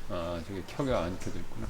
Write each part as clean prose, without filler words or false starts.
아, 저게 켜가 안 켜져 있구나.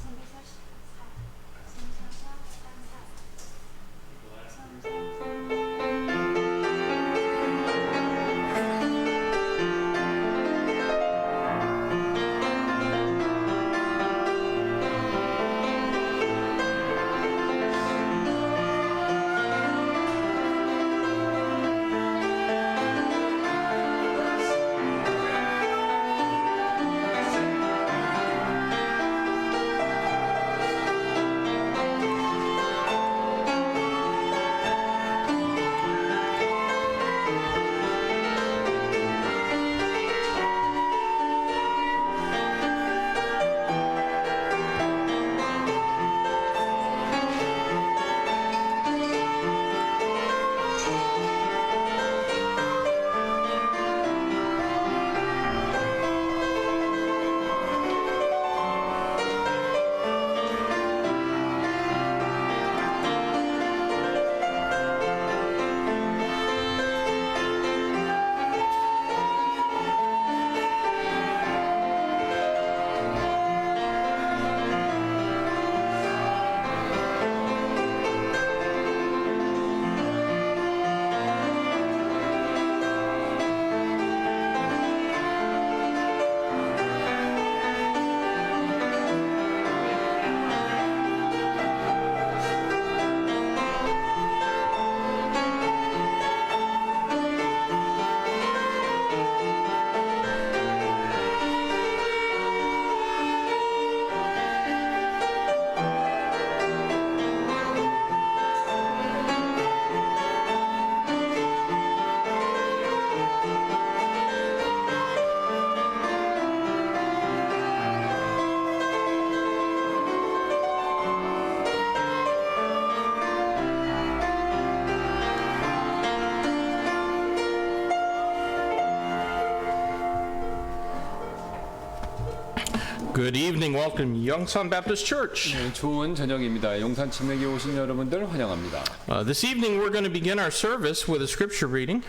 Good evening. Welcome, Yongsan Baptist Church. 네, 좋은 저녁입니다. 용산 침례교회 오신 여러분들 환영합니다. This evening we're going to begin our service with a scripture reading.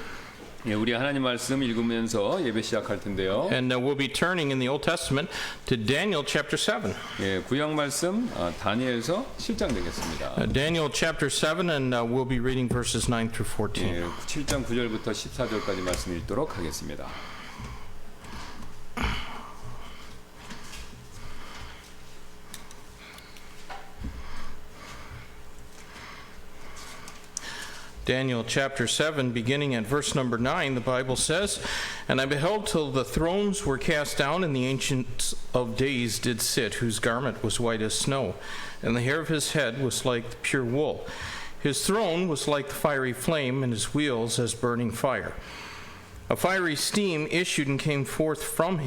예, 우리 하나님 말씀 읽으면서 예배 시작할 텐데요. And we'll be turning in the Old Testament to Daniel chapter 7. 예, 구약 말씀 다니엘서 7장 되겠습니다. Daniel chapter 7 and we'll be reading verses 9 through 14. 예, 7장 9절부터 14절까지 말씀 읽도록 하겠습니다. Daniel chapter 7, beginning at verse number 9, the Bible says, And I beheld till the thrones were cast down, and the Ancient of Days did sit, whose garment was white as snow, and the hair of his head was like pure wool. His throne was like the fiery flame, and his wheels as burning fire. A fiery steam issued and came forth from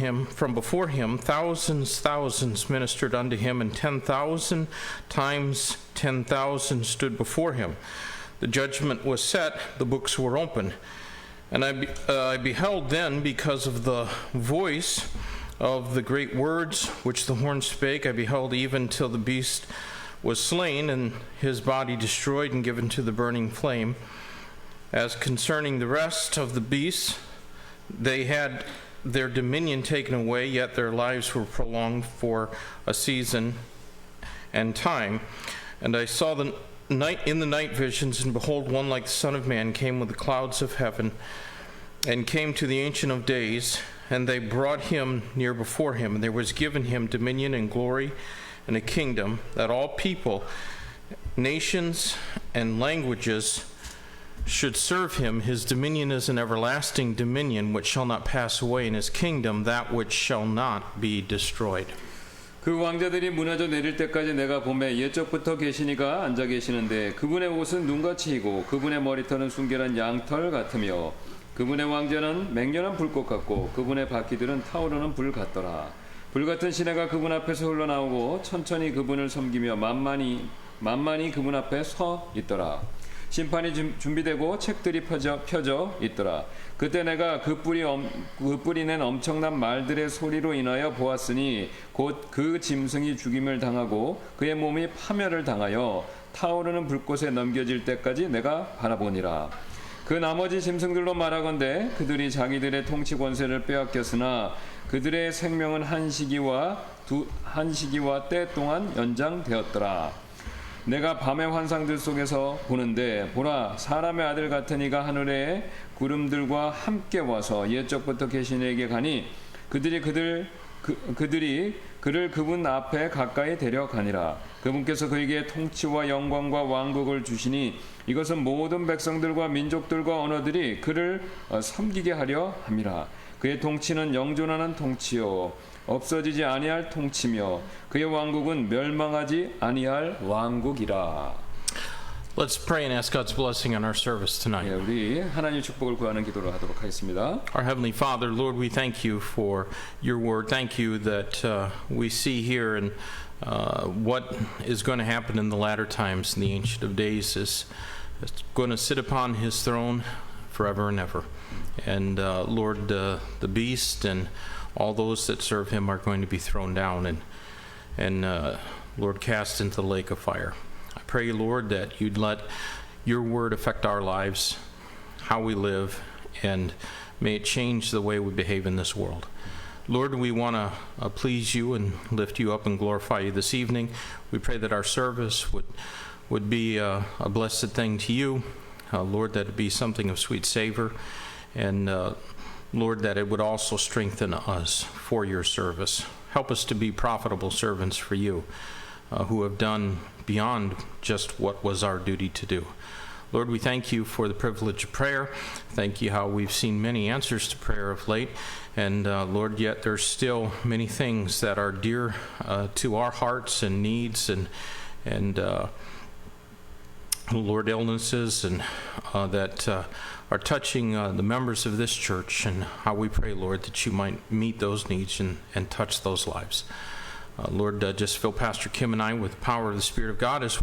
before him. Thousands ministered unto him, and 10,000 times 10,000 stood before him. The judgment was set, the books were open. And I beheld then, because of the voice of the great words which the horn spake, I beheld even till the beast was slain, and his body destroyed and given to the burning flame. As concerning the rest of the beasts, they had their dominion taken away, yet their lives were prolonged for a season and time. And I saw in the night visions, and behold, one like the Son of Man came with the clouds of heaven, and came to the Ancient of Days, and they brought him near before him, and there was given him dominion and glory and a kingdom, that all people, nations, and languages should serve him. His dominion is an everlasting dominion which shall not pass away, and his kingdom that which shall not be destroyed. 그 왕자들이 무너져 내릴 때까지 내가 보매 옛적부터 계시니가 앉아 계시는데 그분의 옷은 눈같이 희고 그분의 머리털은 순결한 양털 같으며 그분의 왕좌는 맹렬한 불꽃 같고 그분의 바퀴들은 타오르는 불 같더라. 불 같은 시내가 그분 앞에서 흘러나오고 천천히 그분을 섬기며 만만히 그분 앞에 서 있더라. 심판이 준비되고 책들이 펴져 있더라. 그때 내가 그 뿔이 낸 엄청난 말들의 소리로 인하여 보았으니 곧 그 짐승이 죽임을 당하고 그의 몸이 파멸을 당하여 타오르는 불꽃에 넘겨질 때까지 내가 바라보니라. 그 나머지 짐승들로 말하건대 그들이 자기들의 통치 권세를 빼앗겼으나 그들의 생명은 한 시기와 때 동안 연장되었더라. 내가 밤의 환상들 속에서 보는데 보라 사람의 아들 같은 이가 하늘의 구름들과 함께 와서 옛적부터 계신 이에게 가니 그들이 그를 그분 앞에 가까이 데려가니라. 그분께서 그에게 통치와 영광과 왕국을 주시니 이것은 모든 백성들과 민족들과 언어들이 그를 섬기게 하려 함이라. 그의 통치는 영존하는 통치요 없어지지 아니할 통치며 그의 왕국은 멸망하지 아니할 왕국이라. Let's pray and ask God's blessing on our service tonight. 예, 우리 하나님 축복을 구하는 기도를 하도록 하겠습니다. Our Heavenly Father, Lord, we thank you for your word. Thank you that we see here and what is going to happen in the latter times. The Ancient of Days is going to sit upon his throne forever and ever. And Lord, the beast and all those that serve him are going to be thrown down and Lord, cast into the lake of fire. I pray, Lord, that you'd let your word affect our lives, how we live, and may it change the way we behave in this world. Lord, we want to please you and lift you up and glorify you this evening. We pray that our service would be a blessed thing to you. Lord, that it be something of sweet savor. And Lord, that it would also strengthen us for your service. Help us to be profitable servants for you who have done beyond just what was our duty to do. Lord, we thank you for the privilege of prayer. Thank you how we've seen many answers to prayer of late. And Lord, yet there's still many things that are dear to our hearts and needs and Lord, illnesses and that are touching the members of this church, and how we pray, Lord, that you might meet those needs and touch those lives. Lord, just fill Pastor Kim and I with the power of the Spirit of God as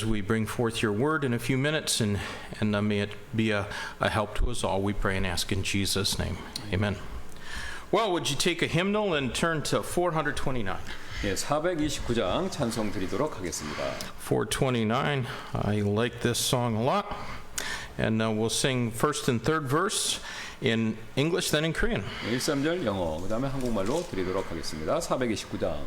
we bring forth your word in a few minutes, and may it be a help to us all, we pray and ask in Jesus' name. Amen. Well, would you take a hymnal and turn to 429? 예, 429장 찬송 드리도록 하겠습니다. 429, I like this song a lot. And we'll sing first and third verse in English, then in Korean. 1, 3절 영어, 그 다음에 한국말로 드리도록 하겠습니다. 429장.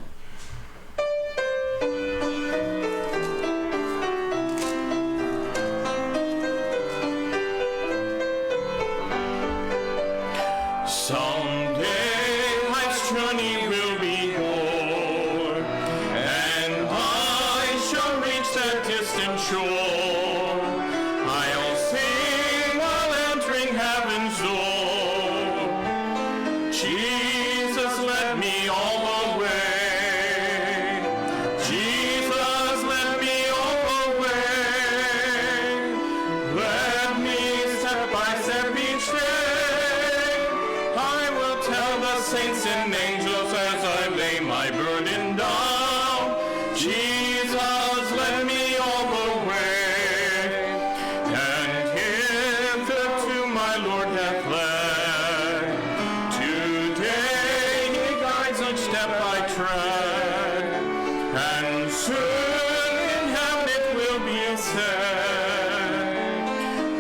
Someday life's journey will be o'er, and I shall reach that distant shore. I'll sing while entering heaven's door. Jesus led me all the way. Jesus led me all the way. Let me step by step each day. I will tell the saints and angels as I lay my burden down. Jesus led me all the way, and hitherto my Lord hath led. Today he guides each step I tread, and soon in heaven it will be said,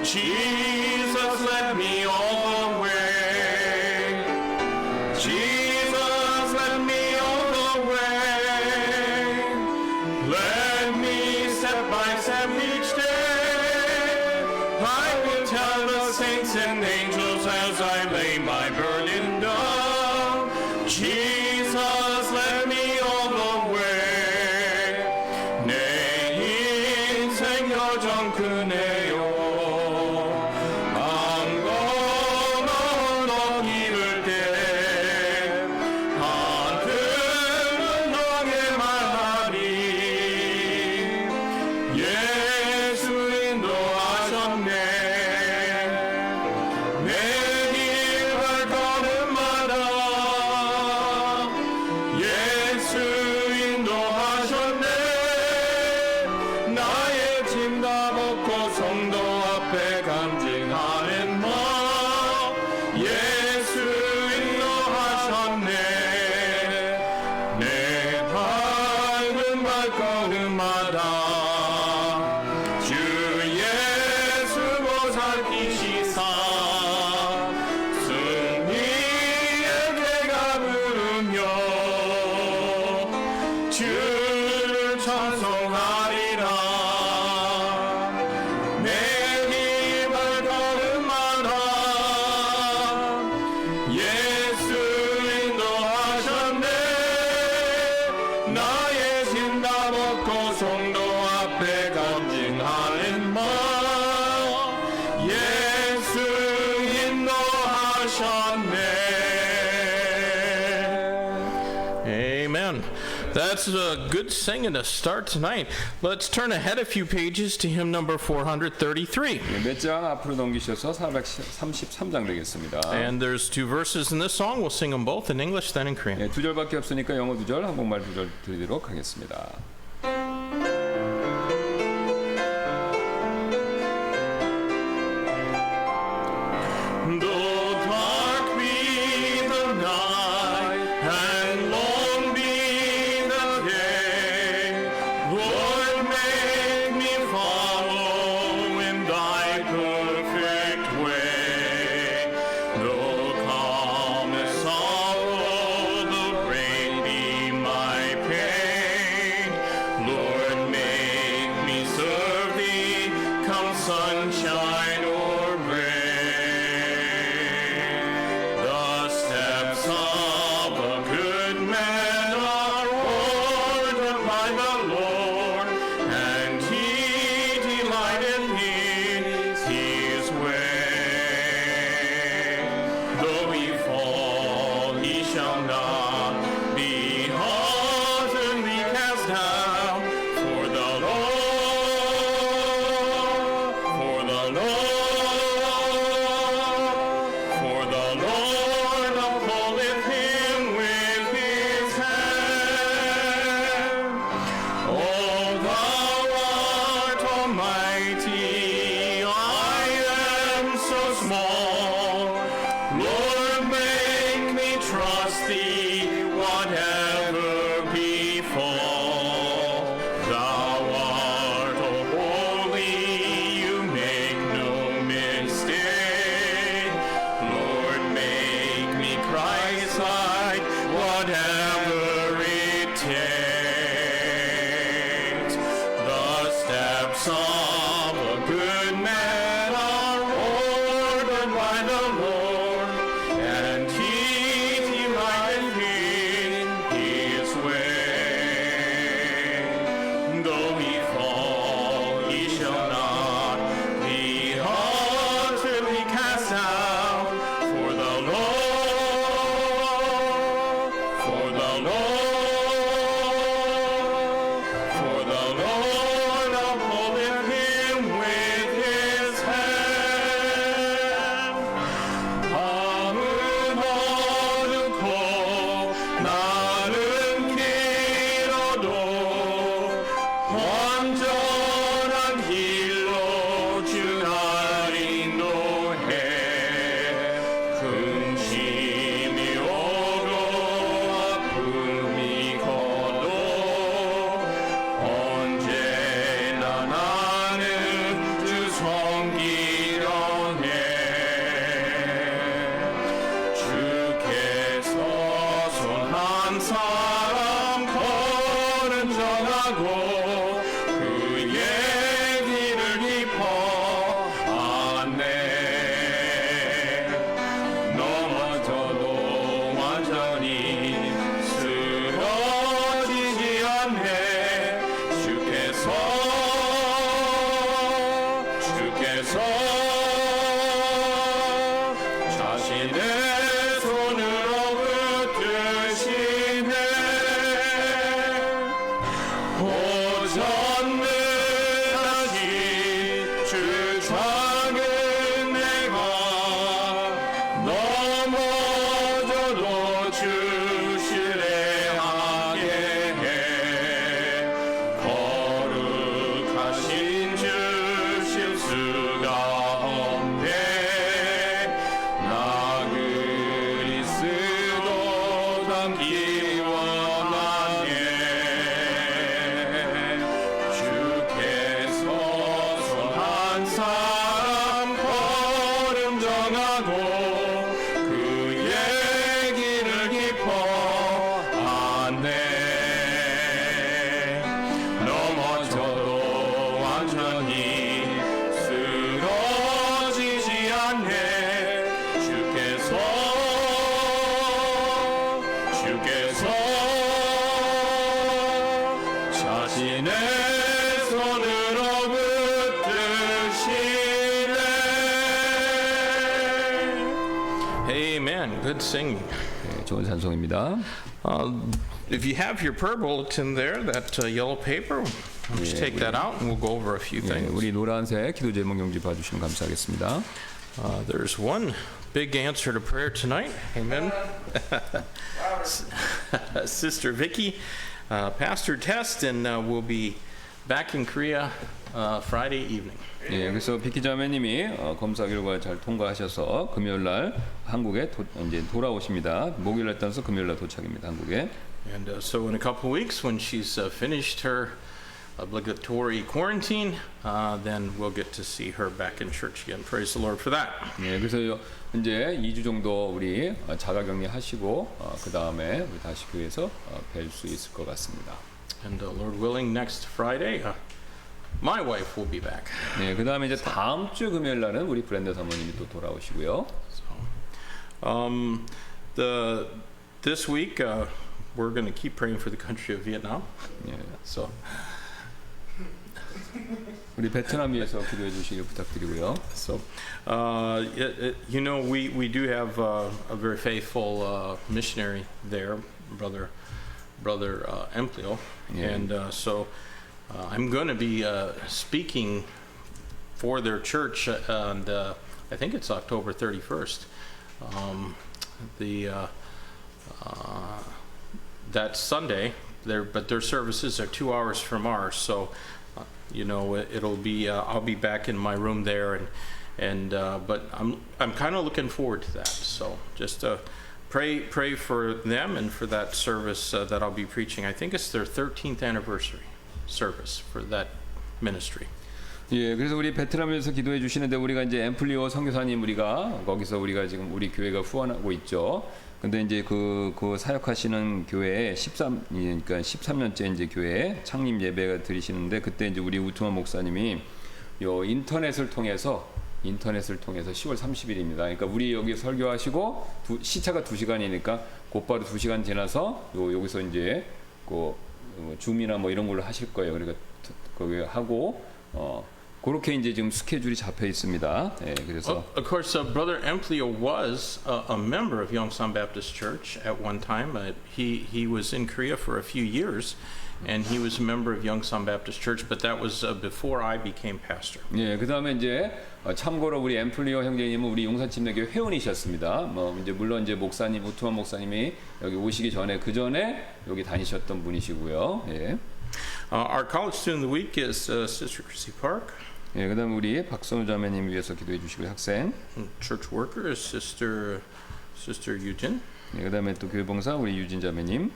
Jesus led me all the way. Jesus led me all the way. Let me step by step each day. I will tell the saints and angels as I lay my burden down. Jesus led me all the way. 내 인생 여정 크네요. 안 건너 길을 때 하늘은 너의 말하리. 예수 인도하셨네. 내 Amen. That's a good singing to start tonight. Let's turn ahead a few pages to hymn number 433. 몇 장 앞으로 넘기셔서 433장 되겠습니다. And there's two verses in this song. We'll sing them both in English, then in Korean. 두 절밖에 없으니까 영어 2절, 한국말 2절 드리도록 하겠습니다. Sunshine or rain, the steps of a good man are ordered by the Lord, and he delighteth in his way. Though he fall, he shall not be utterly cast down, for the Lord upholdeth him with his hand. O thou art almighty, I am so small. Lord, make me trust thee, whatever befall. Thou art O holy, you make no mistake. Lord, make me Christ-like, whatever it takes. The steps of a good man are ordered by the Lord, and he delighteth in his way. Though he fall, he shall not be utterly cast down, for the Lord upholdeth him with his hand. 밤은 어둡고 날은 길어도 완전한 길로 주 날 인도해. 근심이 오고 아픔이 거도 언제나 나는 주 섬기려 해. 주께서 손 한 사람 걸음 정하고 그의 길을 입어 안내. 넘어져도 완전히 쓰러지지 않네. 주께서 자신의 손으로 붙드시네. 오전능하신 주 작은 내가 넘어져도 주 신뢰하게 해. 거룩하신 주 실수가 없네. 나그네 Amen. Good singing. 네, 좋은 찬송입니다. If you have your prayer bulletin there, that yellow paper, why don't you take that out and we'll go over a few 네, things. 우리 노란색 기도 제목 용지 봐주시면 감사하겠습니다. There's one big answer to prayer tonight. Amen. Sister Vicky passed her test and will be back in Korea Friday evening. 예, 그래서 비키 자매님이 검사 결과 잘 통과하셔서 금요일 날 한국에 이제 돌아오십니다. 목요일 날 떠나서 금요일 날 도착입니다. 한국에. And so in a couple of weeks, when she's finished her obligatory quarantine, then we'll get to see her back in church again. Praise the Lord for that. 예, 그래서 이제 2주 정도 우리 자가격리 하시고 그 다음에 우리 다시 교회에서 뵐 수 있을 것 같습니다. And Lord willing, next Friday, my wife will be back. 네, 그 다음에 이제 다음 주 금요일 날은 우리 브랜드 사모님이 또 돌아오시고요. This week, we're going to keep praying for the country of Vietnam. 예, So. 우리 베트남 위해서 기도해 주시길 부탁드리고요. So, you know, we do have a very faithful missionary there, Brother Emplio, Yeah. and so I'm going to be speaking for their church, and I think it's October 31st. That Sunday, but their services are 2 hours from ours, so. You know, it'll be. I'll be back in my room there, but I'm kind of looking forward to that. So just pray for them and for that service that I'll be preaching. I think it's their 13th anniversary service for that ministry. 예, 그래서 우리 베트남에서 기도해 주시는데 우리가 이제 앰플리오 선교사님 우리가 거기서 우리가 지금 우리 교회가 후원하고 있죠. 근데 이제 그 사역하시는 교회에 13년째 이제 교회에 창립 예배가 드리시는데 그때 이제 우리 우투만 목사님이 요 인터넷을 통해서 10월 30일입니다. 그러니까 우리 여기 설교하시고 시차가 2시간이니까 곧바로 2시간 지나서 여기서 이제 그 줌이나 뭐 이런 걸로 하실 거예요. 그러니까 거기 하고 그렇게 이제 지금 스케줄이 잡혀 있습니다. 예, 그래서 Of course, Brother Emplio was a member of Yongsan Baptist Church at one time. He was in Korea for a few years, and he was a member of Yongsan Baptist Church, but that was before I became pastor. 예, 그다음에 이제 참고로 우리 앰플리오 형제님은 우리 용산침례교회 회원이셨습니다. 뭐 이제 물론 이제 목사님 우투만 목사님이 여기 오시기 전에 그 전에 여기 다니셨던 분이시고요. 예. Our college student of the week is Sister Chrissy Park. 예, 그다음에 우리 박선우 자매님 위해서 기도해 주시고요. 학생. Church worker is Sister Eugene. 예, 그다음에 또 교회봉사 우리 유진 자매님.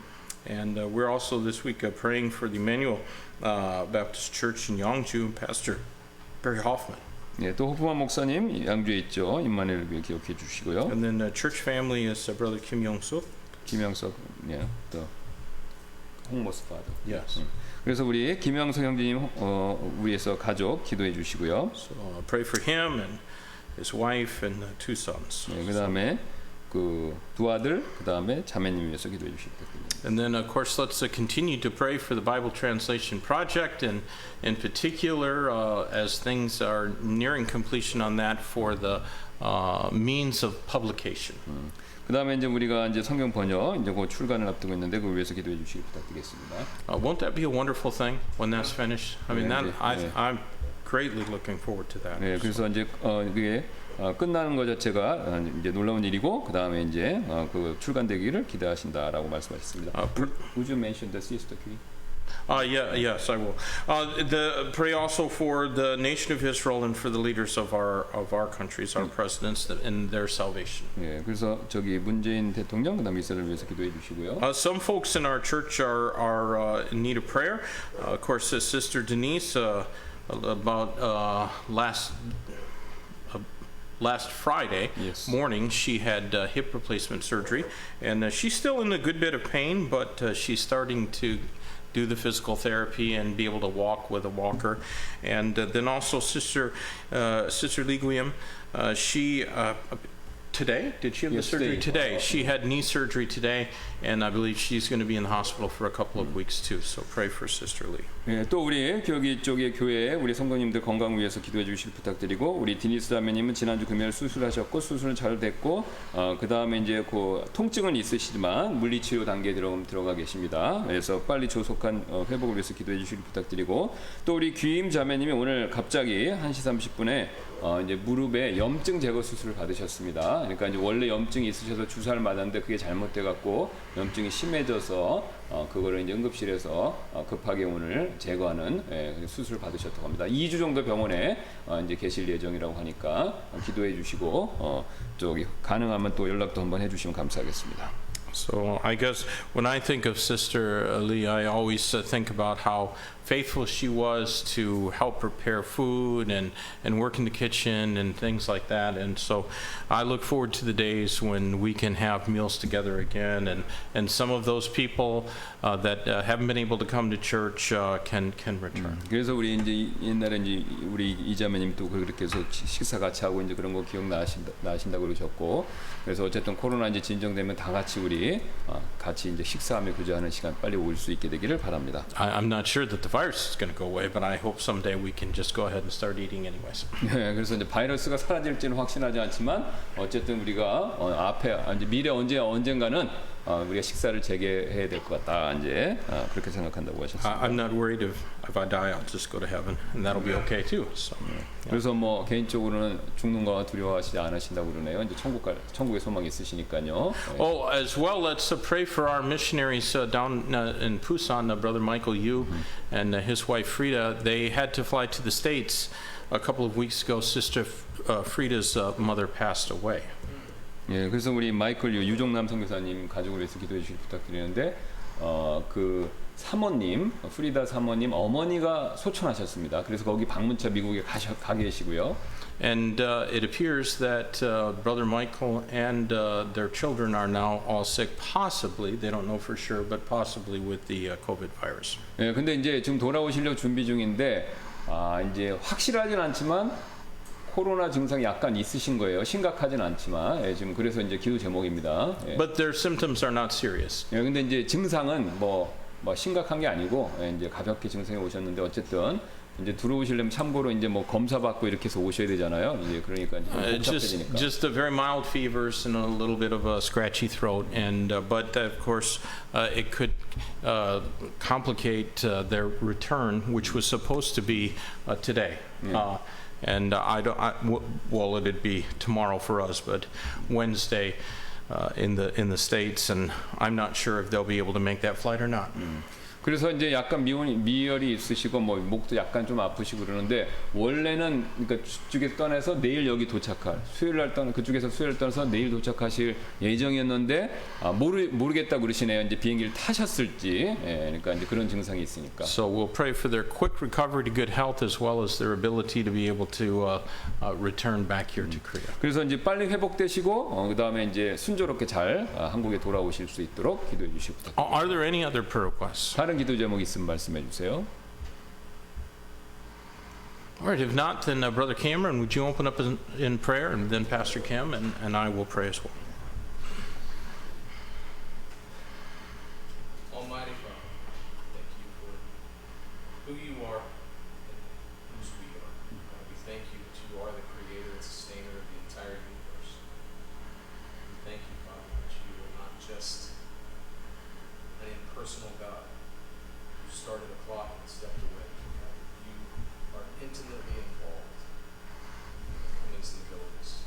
And we're also this week praying for the Emmanuel Baptist Church in Yangju, Pastor Barry Hoffman. 예, 또 호프만 목사님 양주에 있죠. 임마누엘 교회 기억해 주시고요. And then church family is Brother Kim Young-suk. 김영석, 예, 또 홍모스 파더. Yes. 그래서 우리 김영석 형제님 위해서 가족 기도해 주시고요. So pray for him and his wife and 2 sons. 네, 그다음에 그 두 아들, 그다음에 자매님 위해서 기도해 주시기 부탁드립니다. And then of course let's continue to pray for the Bible Translation Project, and in particular as things are nearing completion on that for the means of publication. 그다음에 이제 우리가 이제 성경 번역 이제 그 출간을 앞두고 있는데 그걸 위해서 기도해 주시기 부탁드리겠습니다. Won't that be a wonderful thing when that's finished? I mean, Yeah, I'm greatly looking forward to that. 네, 그래서 이제 그게 끝나는 것 자체가 이제 놀라운 일이고 그다음에 이제 그 출간되기를 기대하신다라고 말씀하셨습니다. Would you mention the sister key? Yes, I will. Pray also for the nation of Israel and for the leaders of our countries, our presidents, and their salvation. 예, 그래서 저기 문재인 대통령 그다음 이스라엘 위해서 기도해 주시고요. Some folks in our church are in need of prayer. Of course, Sister Denise about last Friday Yes. morning, she had hip replacement surgery, and she's still in a good bit of pain, but she's starting to do the physical therapy and be able to walk with a walker. And then also Sister Lee Guillaume, she Today? Did she have the surgery Yesterday. today? She had knee surgery today, and I believe she's going to be in the hospital for a couple of weeks too. So pray for Sister Lee. 예, 또 우리 여기 쪽의 교회에 우리 성도님들 건강 위해서 기도해 주시길 부탁드리고 우리 디니스 자매님은 지난주 금요일 수술하셨고 수술은 잘 됐고 그 다음에 이제 그 통증은 있으시지만 물리치료 단계에 들어가 계십니다. 그래서 빨리 조속한 회복을 위해서 기도해 주시길 부탁드리고 또 우리 귀임 자매님이 오늘 갑자기 1시 30분에 이제 무릎에 염증 제거 수술을 받으셨습니다. 그러니까 이제 원래 염증이 있으셔서 주사를 맞았는데 그게 잘못돼 갖고 염증이 심해져서 그거를 이제 응급실에서 급하게 오늘 제거하는 수술을 받으셨다고 합니다. 2주 정도 병원에 이제 계실 예정이라고 하니까 기도해 주시고 저기 가능하면 또 연락도 한번 해주시면 감사하겠습니다. So I guess when I think of Sister Lee, I always think about how faithful she was to help prepare food and work in the kitchen and things like that. And so I look forward to the days when we can have meals together again. And some of those people that haven't been able to come to church can return. 그래서 우리 이제 옛날에 이제 우리 이자매님 또 그렇게 해서 식사 같이 하고 이제 그런 거 기억나신다고 그러셨고 그래서 어쨌든 코로나 이제 진정되면 다 같이 우리 같이 이제 식사하며 교제하는 시간 빨리 올 수 있게 되기를 바랍니다. I'm not sure that the virus is going to go away, but I hope someday we can just go ahead and start eating anyways. 네, 그래서 이제 바이러스가 사라질지는 확신하지 않지만 어쨌든 우리가 앞에 이제 미래 언젠가는 우리가 식사를 재개해야 될 것 같다 이제 그렇게 생각한다고 하셨습니다. I'm not worried if I die, I'll just go to heaven, and that'll be okay too. So. 그래서 뭐 개인적으로는 죽는 거 두려워하시지 않으신다고 그러네요. 이제 천국의 소망이 있으시니까요. Oh, as well, let's pray for our missionaries down in Busan, Brother Michael Yu and his wife Frida. They had to fly to the States a couple of weeks ago. Sister Frida's mother passed away. 예, 그래서 우리 마이클 유종남 선교사님 가족을 위해서 기도해 주시길 부탁드리는데 그 사모님 프리다 사모님 어머니가 소천하셨습니다. 그래서 거기 방문차 미국에 가 계시고요. And it appears that Brother Michael and their children are now all sick, possibly, they don't know for sure, but possibly with the COVID virus. 예, 근데 이제 지금 돌아오시려고 준비 중인데 이제 확실하진 않지만 코로나 증상이 약간 있으신 거예요. 심각하진 않지만 지금 그래서 이제 기도 제목입니다. 예. But their symptoms are not serious. 예, 근데 이제 증상은 뭐 심각한 게 아니고 이제 가볍게 증상이 오셨는데 어쨌든 이제 들어오시려면 참고로 이제 뭐 검사 받고 이렇게 해서 오셔야 되잖아요. 이제 그러니까 복잡해지니까. Just a very mild fevers and a little bit of a scratchy throat, and but of course it could complicate their return, which was supposed to be today. And well, it'd be tomorrow for us, but Wednesday in the States, and I'm not sure if they'll be able to make that flight or not. 그래서 이제 약간 미열이 있으시고 뭐 목도 약간 좀 아프시고 그러는데 원래는 그러니까 그쪽에서 떠나서 내일 여기 도착할 그쪽에서 수요일 떠나서 내일 도착하실 예정이었는데 모르겠다 그러시네요. 이제 비행기를 타셨을지 그러니까 이제 그런 증상이 있으니까. So we'll pray for their quick recovery to good health as well as their ability to be able to return back here to Korea. 그래서 이제 빨리 회복되시고 그다음에 이제 순조롭게 잘 한국에 돌아오실 수 있도록 기도해 주시기 부탁드립니다. Are there any other prayer requests? 다른 기도 제목 있으면 말씀해 주세요. All right, if not, then Brother Cameron, would you open up in prayer, and then Pastor Kim and I will pray as well. Almighty Father, thank you for who you are and whose we are. We thank you that you are the creator and sustainer of the entire universe. We thank you, Father, that you are not just an impersonal God who started a clock and stepped away. You are intimately involved in the comings and goings,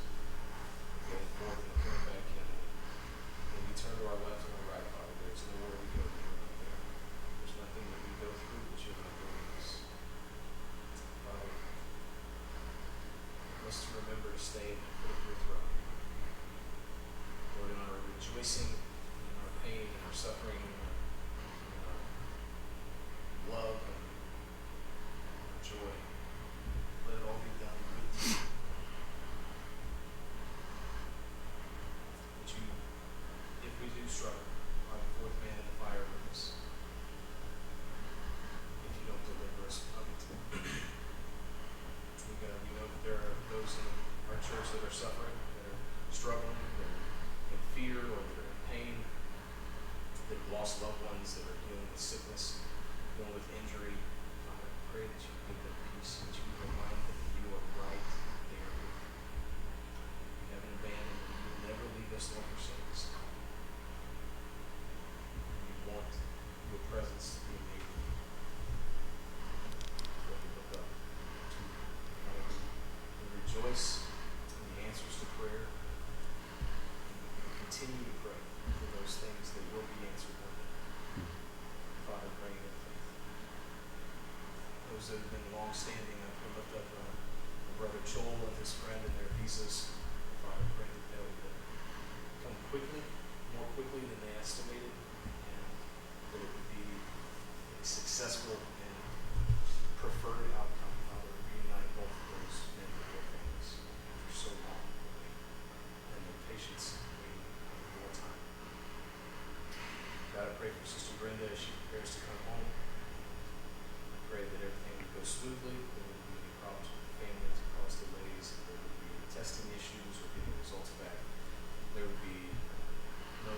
going forth and coming back in. When we turn to our left and our right, Father, there's nowhere we go that you're not there. There's nothing that we go through that you're not there with us. Father, help us to remember to stay at the foot of your throne. Lord, in our rejoicing, in our pain, in our suffering, in our love, and our joy, let it all be done with you. That you, if we do struggle, are the fourth man in the fire with us. If you don't deliver us from it. We know that there are those in our church that are suffering, that are struggling, friend and their visas. Father, I pray that they would come quickly, more quickly than they estimated, and that it would be a successful and preferred outcome, Father, reunite both of those men with their families after so long and their patience waiting more time. God, I pray for Sister Brenda as she prepares to come home. I pray that everything would go smoothly, there wouldn't be any problems with the family to cause delays, if there would be any testing issues or getting results back. There would be no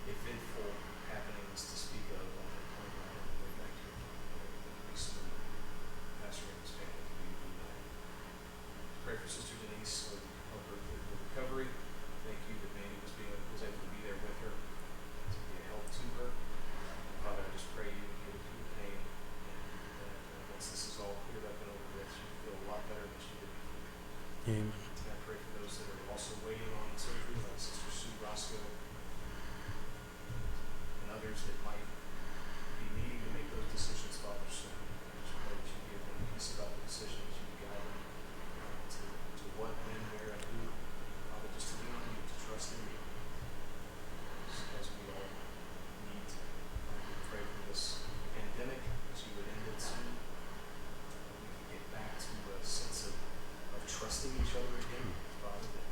eventful happenings to speak of on that point ride on the way back to your family. Everything would be smooth. Pastor and his family to be reunited. Pray for Sister Denise, Lord, help her through her recovery. Thank you that Mandy was able to be there with her, to be a help to her. Father, I just pray you would get her through the pain, and that once this is all cleared up and over with, she will feel a lot better than she did before. Amen. And I pray for those that are also waiting on surgery, like Sister Sue Roscoe, and others that might be needing to make those decisions, Father, soon. I just pray that you give them peace about the decisions, you guide them to what, when, where, and who. Father, just to lean on you, to trust in you, as we all need to. We pray for this pandemic, that you would end it soon. We could get back to a sense of trusting each other again, Father, that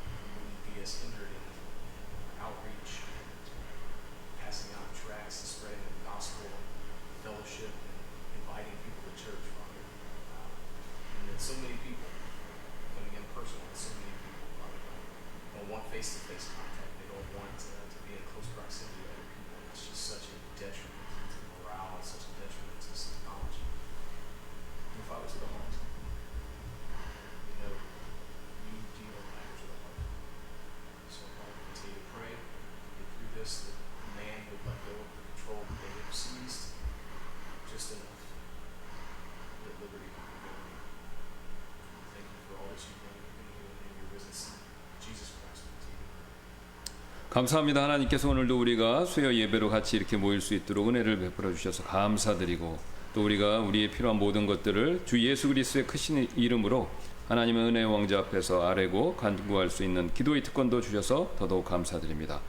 we wouldn't be as hindered in outreach and passing out tracts and spreading the gospel and fellowship and inviting people to church, Father. And that so many people coming in person, and so many people, Father, don't want face-to-face contact. They don't want to be in close proximity to other people. It's just such a detriment to morale, it's such a detriment to technology. And Father, to the heart. We know you deal in matters of the heart. So, Father, continue to pray, get through this, that man would let go of the control that they have seized just enough that liberty can be going. Thank you for all that you've done in your risen Son, Jesus Christ. We continue to pray. 감사합니다. 하나님께서 오늘도 우리가 수요 예배로 같이 이렇게 모일 수 있도록 은혜를 베풀어 주셔서 감사드리고, 또 우리가 우리의 필요한 모든 것들을 주 예수 그리스도의 크신 이름으로 하나님의 은혜의 왕자 앞에서 아뢰고 간구할 수 있는 기도의 특권도 주셔서 더더욱 감사드립니다.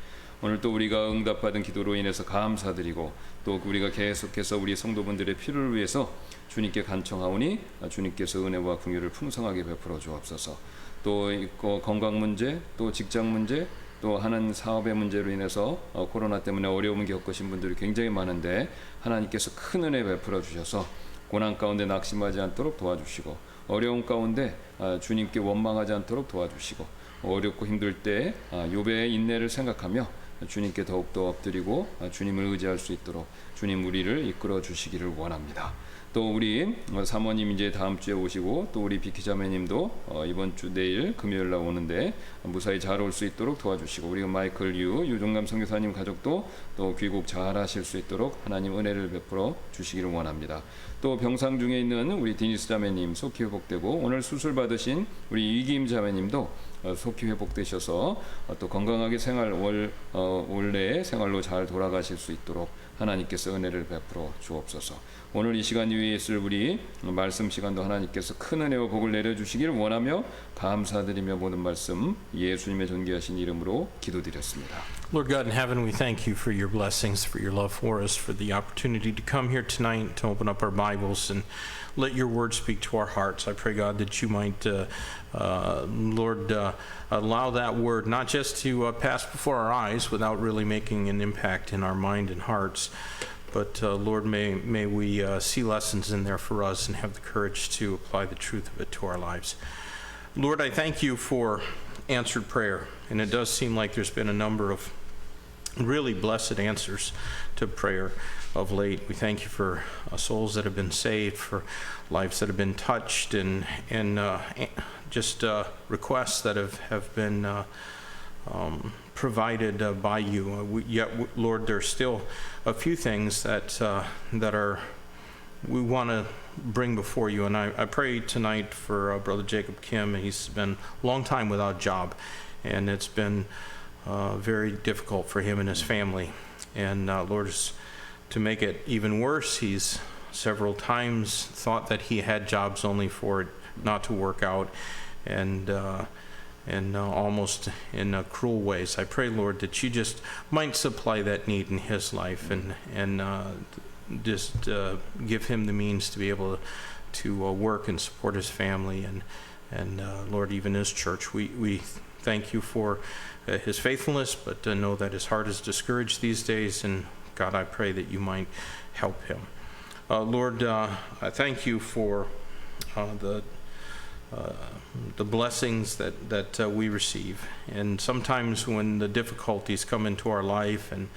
오늘 또 우리가 응답받은 기도로 인해서 감사드리고, 또 우리가 계속해서 우리 성도분들의 필요를 위해서 주님께 간청하오니 주님께서 은혜와 긍휼을 풍성하게 베풀어 주옵소서. 또 건강 문제, 또 직장 문제, 또 하는 사업의 문제로 인해서 코로나 때문에 어려움을 겪으신 분들이 굉장히 많은데, 하나님께서 큰 은혜 베풀어 주셔서 고난 가운데 낙심하지 않도록 도와주시고, 어려움 가운데 주님께 원망하지 않도록 도와주시고, 어렵고 힘들 때 욥의 인내를 생각하며 주님께 더욱더 엎드리고 주님을 의지할 수 있도록 주님 우리를 이끌어 주시기를 원합니다. 또 우리 사모님 이제 다음 주에 오시고, 또 우리 비키자매님도 이번 주 내일 금요일 날 오는데 무사히 잘 올 수 있도록 도와주시고, 우리 마이클 유종남 선교사님 가족도 또 귀국 잘 하실 수 있도록 하나님 은혜를 베풀어 주시기를 원합니다. 또 병상 중에 있는 우리 디니스 자매님 속히 회복되고, 오늘 수술 받으신 우리 이김 자매님도 속히 회복되셔서 또 건강하게 원래의 생활로 잘 돌아가실 수 있도록 하나님께서 은혜를 베풀어 주옵소서. 오늘 이 시간 위에 있을 우리 말씀 시간도 하나님께서 큰 은혜와 복을 내려주시기를 원하며 감사드리며 모든 말씀 예수님의 존귀하신 이름으로 기도드렸습니다. Lord God in heaven, we thank you for your blessings, for your love for us, for the opportunity to come here tonight, to open up our Bibles and let your word speak to our hearts. I pray, God, that you might, Lord, allow that word not just to pass before our eyes without really making an impact in our mind and hearts, but Lord, may we see lessons in there for us and have the courage to apply the truth of it to our lives. Lord, I thank you for answered prayer, and it does seem like there's been a number of really blessed answers to prayer of late. We thank you for souls that have been saved, for lives that have been touched, and just requests that have been provided by you. Yet, Lord, there's still a few things that we want to bring before you. And I pray tonight for Brother Jacob Kim. He's been a long time without a job, and it's been very difficult for him and his family. And Lord, to make it even worse, he's several times thought that he had jobs only for it not to work out, and almost in cruel ways. I pray, Lord, that you just might supply that need in his life, and just give him the means to be able to work and support his family, and Lord, even his church. We thank you for his faithfulness, but know that his heart is discouraged these days, and God, I pray that you might help him. Lord, I thank you for the blessings that we receive. And sometimes when the difficulties come into our life and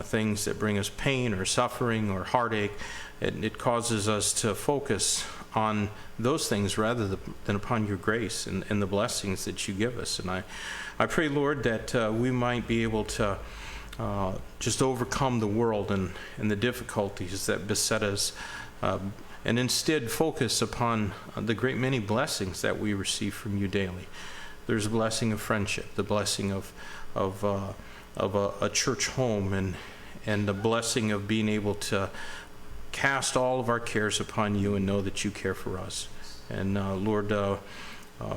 things that bring us pain or suffering or heartache, it causes us to focus on those things rather than upon your grace and the blessings that you give us. And I pray, Lord, that we might be able to just overcome the world and the difficulties that beset us, and instead focus upon the great many blessings that we receive from you daily. There's a blessing of friendship, the blessing of a church home, and the blessing of being able to cast all of our cares upon you and know that you care for us. And Lord,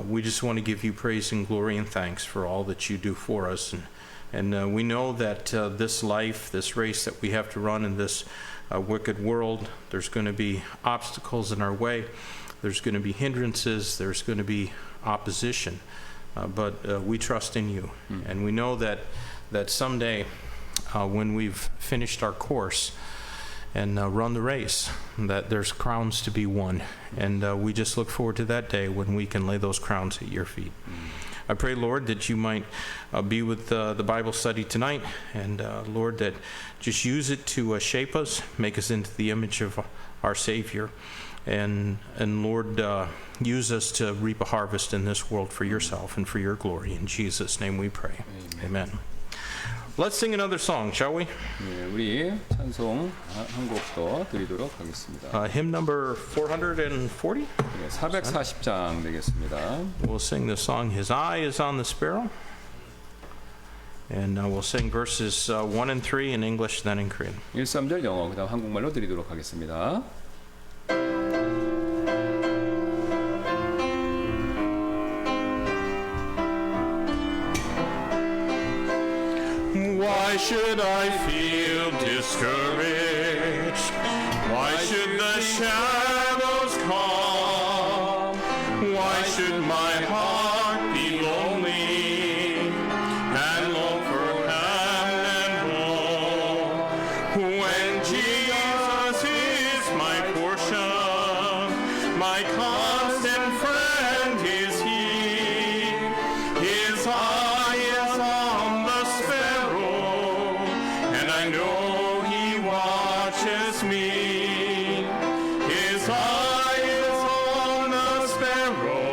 we just want to give you praise and glory and thanks for all that you do for us. And we know that this life, this race that we have to run in this wicked world, there's going to be obstacles in our way. There's going to be hindrances. There's going to be opposition. But we trust in you. And we know that someday when we've finished our course and run the race, that there's crowns to be won. And we just look forward to that day when we can lay those crowns at your feet. I pray, Lord, that you might be with the Bible study tonight, and Lord, that just use it to shape us, make us into the image of our Savior, and Lord, use us to reap a harvest in this world for yourself and for your glory. In Jesus' name we pray. Amen. Let's sing another song, shall we? 네, 우리 찬송 한 곡 더 드리도록 하겠습니다. Hymn number 440? 네, 440장 되겠습니다. We'll sing the song, His Eye is on the Sparrow. And we'll sing verses 1 and 3 in English, then in Korean. 1, 3절 영어, 그 다음 한국말로 드리도록 하겠습니다. Why should I feel discouraged? Why should the shadows come? Why should my heart be lonely and long for heaven and home? When Jesus is my portion, my constant friend is He. His eye is on the sparrow, and I know He watches me. His eye is on the sparrow,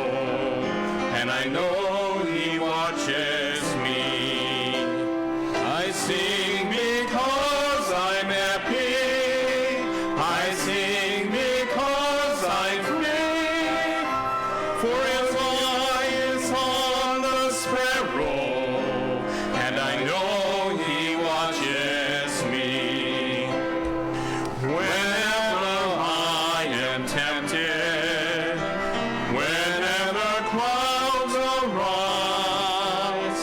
and I know He watches me. I sing because I'm happy. I sing because I'm free. For His eye is on the sparrow, and I know He watches me. Whenever I am tempted, whenever clouds arise,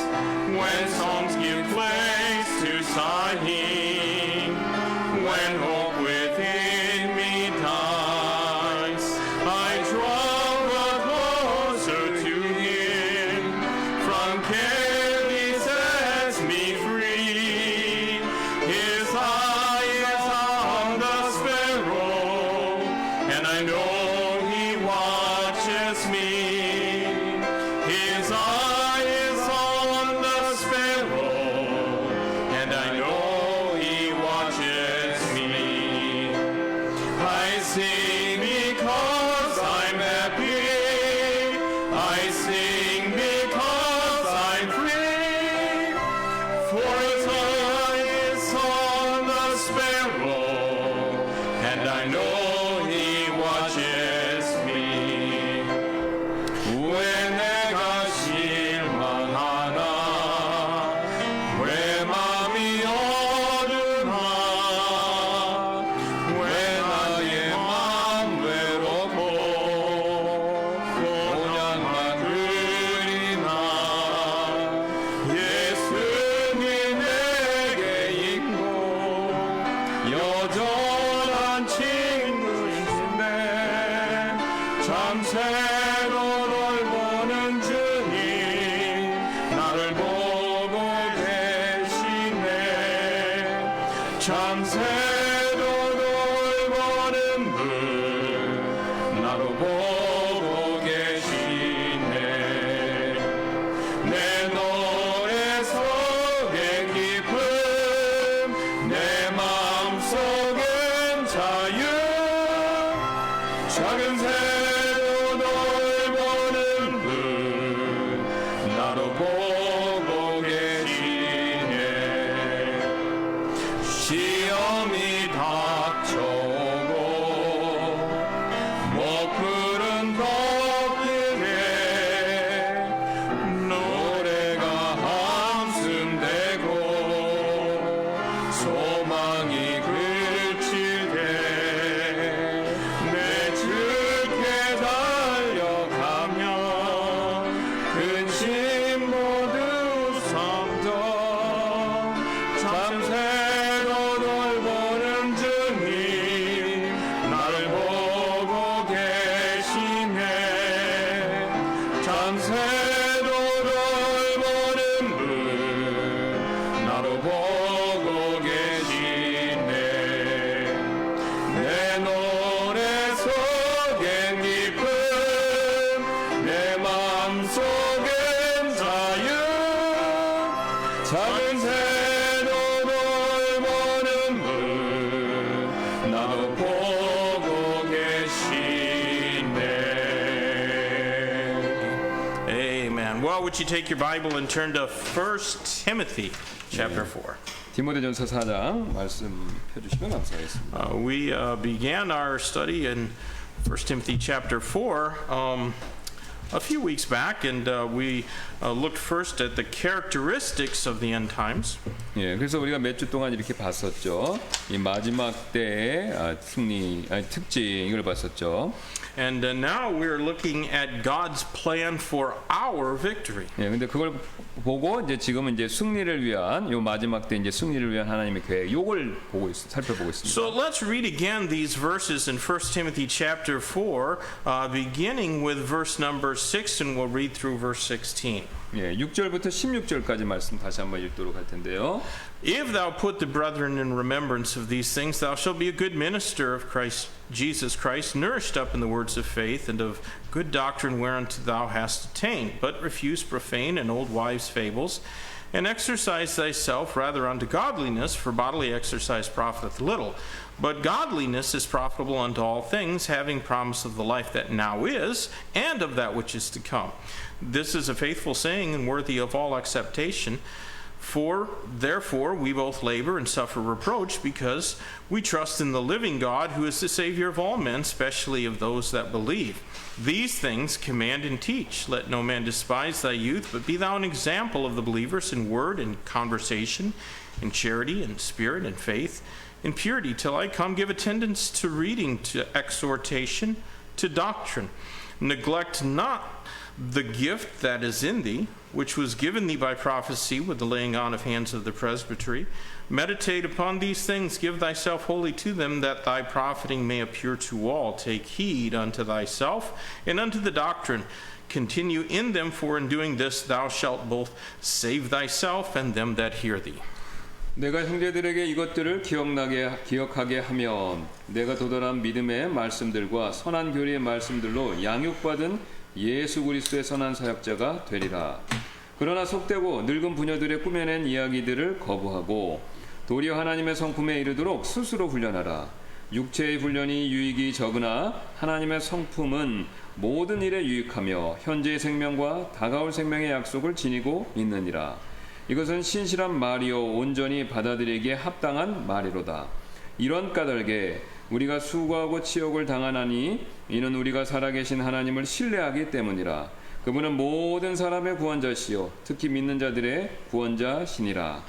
when songs give place to sighing, when hope within me dies, I draw closer to Him. From care He sets me free. His eye is on the sparrow, and I know He watches me. His eye is on the sparrow, and I know He watches me. I sing because I'm happy. I sing because I'm free. For His eye is on the sparrow, and I know He watches me. 왜 내가 실망하나, 왜 마음이 어두나, 왜 나의 마음 외롭고 참새도 돌보는 분 나로 보고 계시네. 내 노래 속에 기쁨 내 마음속엔 자유. 작은 새도 돌보는 분 나로 보고 계시네. 시험이 닥쳐오고 먹구름 덮이네. 노래가 함성되고 소망이 그칠 때 내 주께 달려가며 근심 모두 삼도. 참새도 돌보는 주님 나를 보고 계시네. 참새도 돌보는 분 나로 보고 계시네. 내 노래 속엔 기쁨 내 마음속엔 자유. 작은 새도 돌보는 분 나도 보고 계시네. Amen. Well, would you take your Bible and turn to 1 Timothy chapter 4? 디모데전서 4장 말씀 펴주시면 감사하겠습니다. We began our study in 1 Timothy chapter 4 a few weeks back, and we looked first at the characteristics of the end times. 예, 그래서 우리가 몇 주 동안 이렇게 봤었죠. 이 마지막 때의 승리, 특징 이걸 봤었죠. And now we're looking at God's plan for our victory. 예, 근데 그걸 보고 이제 지금은 이제 승리를 위한 요 마지막 때 이제 승리를 위한 하나님의 계획 요걸 살펴보고 있습니다. So let's read again these verses in 1 Timothy chapter 4, beginning with verse number 6, and we'll read through verse 16. 예, 6절부터 16절까지 말씀 다시 한번 읽도록 할 텐데요. If thou put the brethren in remembrance of these things, thou shalt be a good minister of Jesus Christ, nourished up in the words of faith and of good doctrine whereunto thou hast attained. But refuse profane and old wives' fables, and exercise thyself rather unto godliness, for bodily exercise profiteth little. But godliness is profitable unto all things, having promise of the life that now is, and of that which is to come. This is a faithful saying and worthy of all acceptation. For therefore we both labor and suffer reproach, because we trust in the living God, who is the Savior of all men, especially of those that believe. These things command and teach. Let no man despise thy youth, but be thou an example of the believers in word and conversation, in charity and spirit and faith, in purity. Till I come, give attendance to reading, to exhortation, to doctrine. Neglect not the gift that is in thee, which was given thee by prophecy with the laying on of hands of the presbytery. Meditate upon these things, give thyself wholly to them, that thy profiting may appear to all. Take heed unto thyself and unto the doctrine. Continue in them, for in doing this thou shalt both save thyself and them that hear thee. 내가 형제들에게 이것들을 기억하게 하면 내가 도달한 믿음의 말씀들과 선한 교리의 말씀들로 양육받은 예수 그리스도의 선한 사역자가 되리라. 그러나 속되고 늙은 부녀들의 꾸며낸 이야기들을 거부하고 도리어 하나님의 성품에 이르도록 스스로 훈련하라. 육체의 훈련이 유익이 적으나 하나님의 성품은 모든 일에 유익하며 현재의 생명과 다가올 생명의 약속을 지니고 있느니라. 이것은 신실한 말이요 온전히 받아들이기에 합당한 말이로다. 이런 까닭에 우리가 수고하고 치욕을 당하나니 이는 우리가 살아계신 하나님을 신뢰하기 때문이라. 그분은 모든 사람의 구원자시요 특히 믿는 자들의 구원자시니라.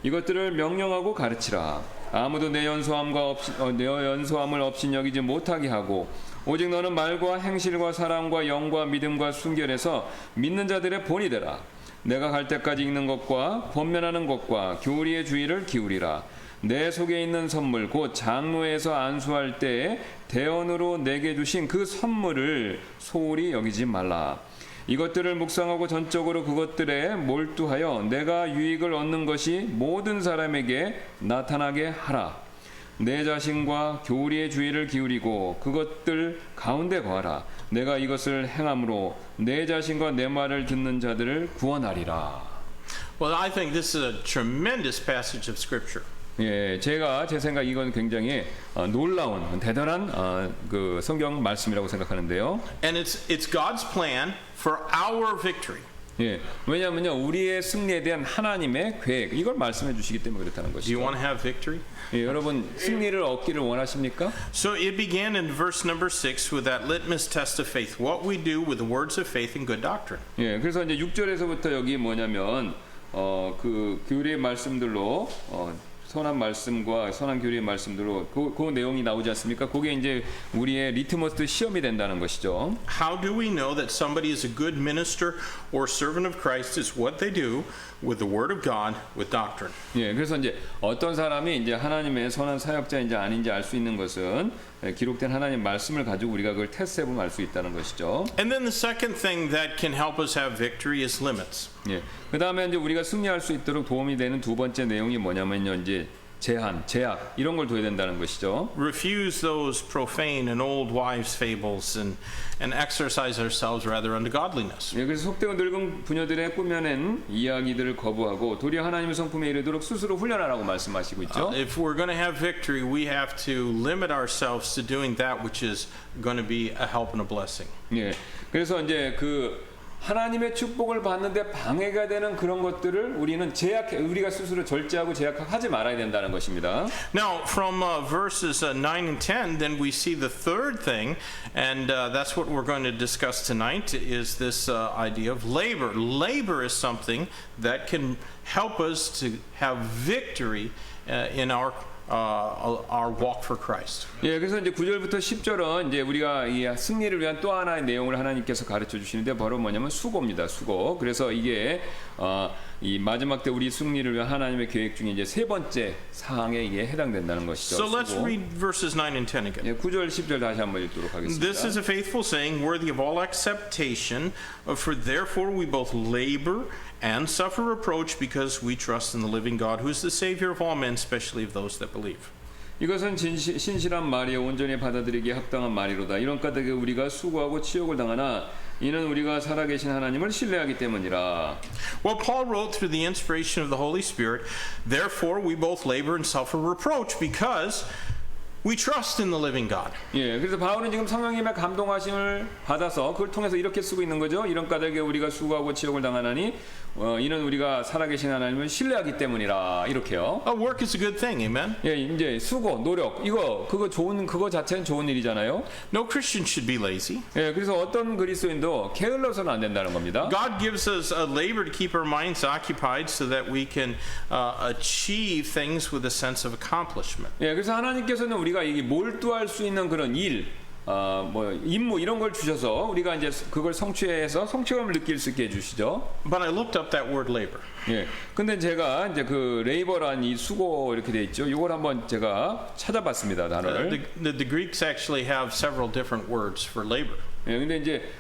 이것들을 명령하고 가르치라. 아무도 내 연소함을 업신여기지 못하게 하고 오직 너는 말과 행실과 사랑과 영과 믿음과 순결에서 믿는 자들의 본이 되라. 내가 갈 때까지 읽는 것과 권면하는 것과 교리의 주의를 기울이라. 내 속에 있는 선물 곧 장로에서 안수할 때에 대언으로 내게 주신 그 선물을 소홀히 여기지 말라. 이것들을 묵상하고 전적으로 그것들에 몰두하여 내가 유익을 얻는 것이 모든 사람에게 나타나게 하라. 내 자신과 교리의 주의를 기울이고 그것들 가운데 거하라. 내가 이것을 행함으로 내 자신과 내 말을 듣는 자들을 구원하리라. Well, I think this is a tremendous passage of Scripture. 예, 제 생각 이건 굉장히 놀라운 대단한 그 성경 말씀이라고 생각하는데요. And it's God's plan for our victory. 예, 왜냐하면요 우리의 승리에 대한 하나님의 계획 이걸 말씀해 주시기 때문에 그렇다는 Do you 것이죠. want to have victory? 예, 여러분 승리를 얻기를 원하십니까? So it began in verse number 6 with that litmus test of faith. What we do with the words of faith and good doctrine. 예, 그래서 이제 6절에서부터 여기 뭐냐면 그 교리의 말씀들로 선한 말씀과 선한 교리의 말씀들로 그 내용이 나오지 않습니까? 그게 이제 우리의 리트머스 시험이 된다는 것이죠. How do we know that somebody is a good minister or servant of Christ is what they do with the word of God, with doctrine. 예, 그래서 이제 어떤 사람이 이제 하나님의 선한 사역자인지 아닌지 알 수 있는 것은 기록된 하나님 말씀을 가지고 우리가 그걸 테스트해 보면 알 수 있다는 것이죠. And then the second thing that can help us have victory is limits. 예, 그 다음에 이제 우리가 승리할 수 있도록 도움이 되는 두 번째 내용이 뭐냐면요, 이제 제한, 제약 이런 걸 둬야 된다는 것이죠. Refuse those profane and old wives' fables and exercise ourselves rather unto godliness. 예, 그래서 속되고 늙은 부녀들의 꾸며낸 이야기들을 거부하고 도리어 하나님의 성품에 이르도록 스스로 훈련하라고 말씀하시고 있죠. If we're going to have victory, we have to limit ourselves to doing that which is going to be a help and a blessing. 예, 그래서 이제 그 하나님의 축복을 받는데 방해가 되는 그런 것들을 우리가 스스로 절제하고 제약하지 말아야 된다는 것입니다. Now, from verses 9 and 10, then we see the third thing, and that's what we're going to discuss tonight, is this idea of labor. Labor is something that can help us to have victory in our walk for Christ. 예, 그래서 이제 9절부터 10절은 이제 우리가 이 승리를 위한 또 하나의 내용을 하나님께서 가르쳐 주시는데 바로 뭐냐면 수고입니다. 수고. 그래서 이게 이 마지막 때 우리 승리를 위한 하나님의 계획 중에 이제 세 번째 사항에 이게 해당된다는 것이죠. So let's 수고. read verses 9 and 10 again. 예, 9절 10절 다시 한번 읽도록 하겠습니다. This is a faithful saying, worthy of all acceptation, for therefore we both labor and suffer reproach because we trust in the living God, who is the Savior of all men, especially of those that believe. 이것은 신실한 말이요 온전히 받아들이기에 합당한 말이로다. 이런 까닭에 우리가 수고하고 치욕을 당하나 이는 우리가 살아계신 하나님을 신뢰하기 때문이라. Well, Paul wrote through the inspiration of the Holy Spirit, therefore we both labor and suffer reproach because we trust in the living God. 예, 그래서 바울은 지금 성령님의 감동하심을 받아서 그걸 통해서 이렇게 쓰고 있는 거죠. 이런 까닭에 우리가 수고하고 치욕을 당하나니 이는 우리가 살아계신 하나님을 신뢰하기 때문이라. 이렇게요. Work is a good thing, amen? 예, 이제 수고, 노력 그거 자체는 좋은 일이잖아요. No Christian should be lazy. 예, 그래서 어떤 그리스도인도 게을러서는 안 된다는 겁니다. God gives us a labor to keep our minds occupied so that we can achieve things with a sense of accomplishment. 예, 그래서 하나님께서는 우리가 이게 몰두할 수 있는 그런 일, 임무 이런 걸 주셔서 우리가 이제 그걸 성취해서 성취감을 느낄 수 있게 해주시죠. But I looked up that word labor. 예, 근데 제가 이제 그 레이버란 이 수고 이렇게 돼 있죠. 이걸 한번 제가 찾아봤습니다, 단어를. The Greeks actually have several different words for labor. 예, 근데 이제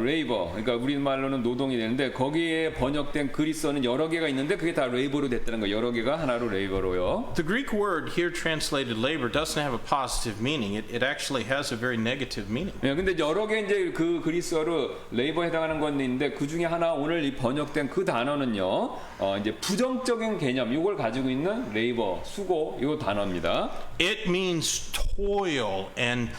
레이버, 그러니까 우리말로는 노동이 되는데 거기에 번역된 그리스어는 여러 개가 있는데 그게 다 레이버로 됐다는 거. 여러 개가 하나로 레이버로요. The Greek word here translated labor doesn't have a positive meaning. It actually has a very negative meaning. 예, 근데 여러 개 이제 그 그리스어로 레이버에 해당하는 건 있는데 그 중에 하나 오늘 이 번역된 그 단어는요, 이제 부정적인 개념, 이걸 가지고 있는 레이버, 수고, 이 단어입니다. It means toil and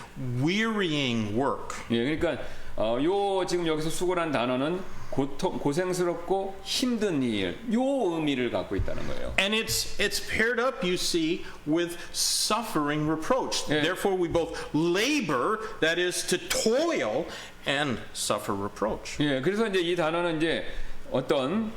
wearying work. 예, 그러니까 요 지금 여기서 수고란 단어는 고생스럽고 힘든 일, 요 의미를 갖고 있다는 거예요. And it's paired up, you see, with suffering reproach. Yeah. Therefore, we both labor, that is to toil, and suffer reproach. 예, 그래서 이제 이 단어는 이제 어떤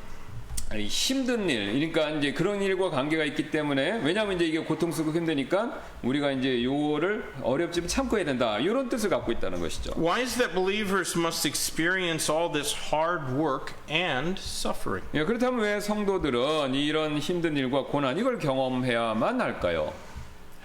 힘든 일, 그러니까 이제 그런 일과 관계가 있기 때문에 왜냐하면 이제 이게 고통스럽고 힘드니까 우리가 이제 요거를 어렵지만 참고 해야 된다 이런 뜻을 갖고 있다는 것이죠. Why is that believers must experience all this hard work and suffering? 예, 그렇다면 왜 성도들은 이런 힘든 일과 고난 이걸 경험해야만 할까요?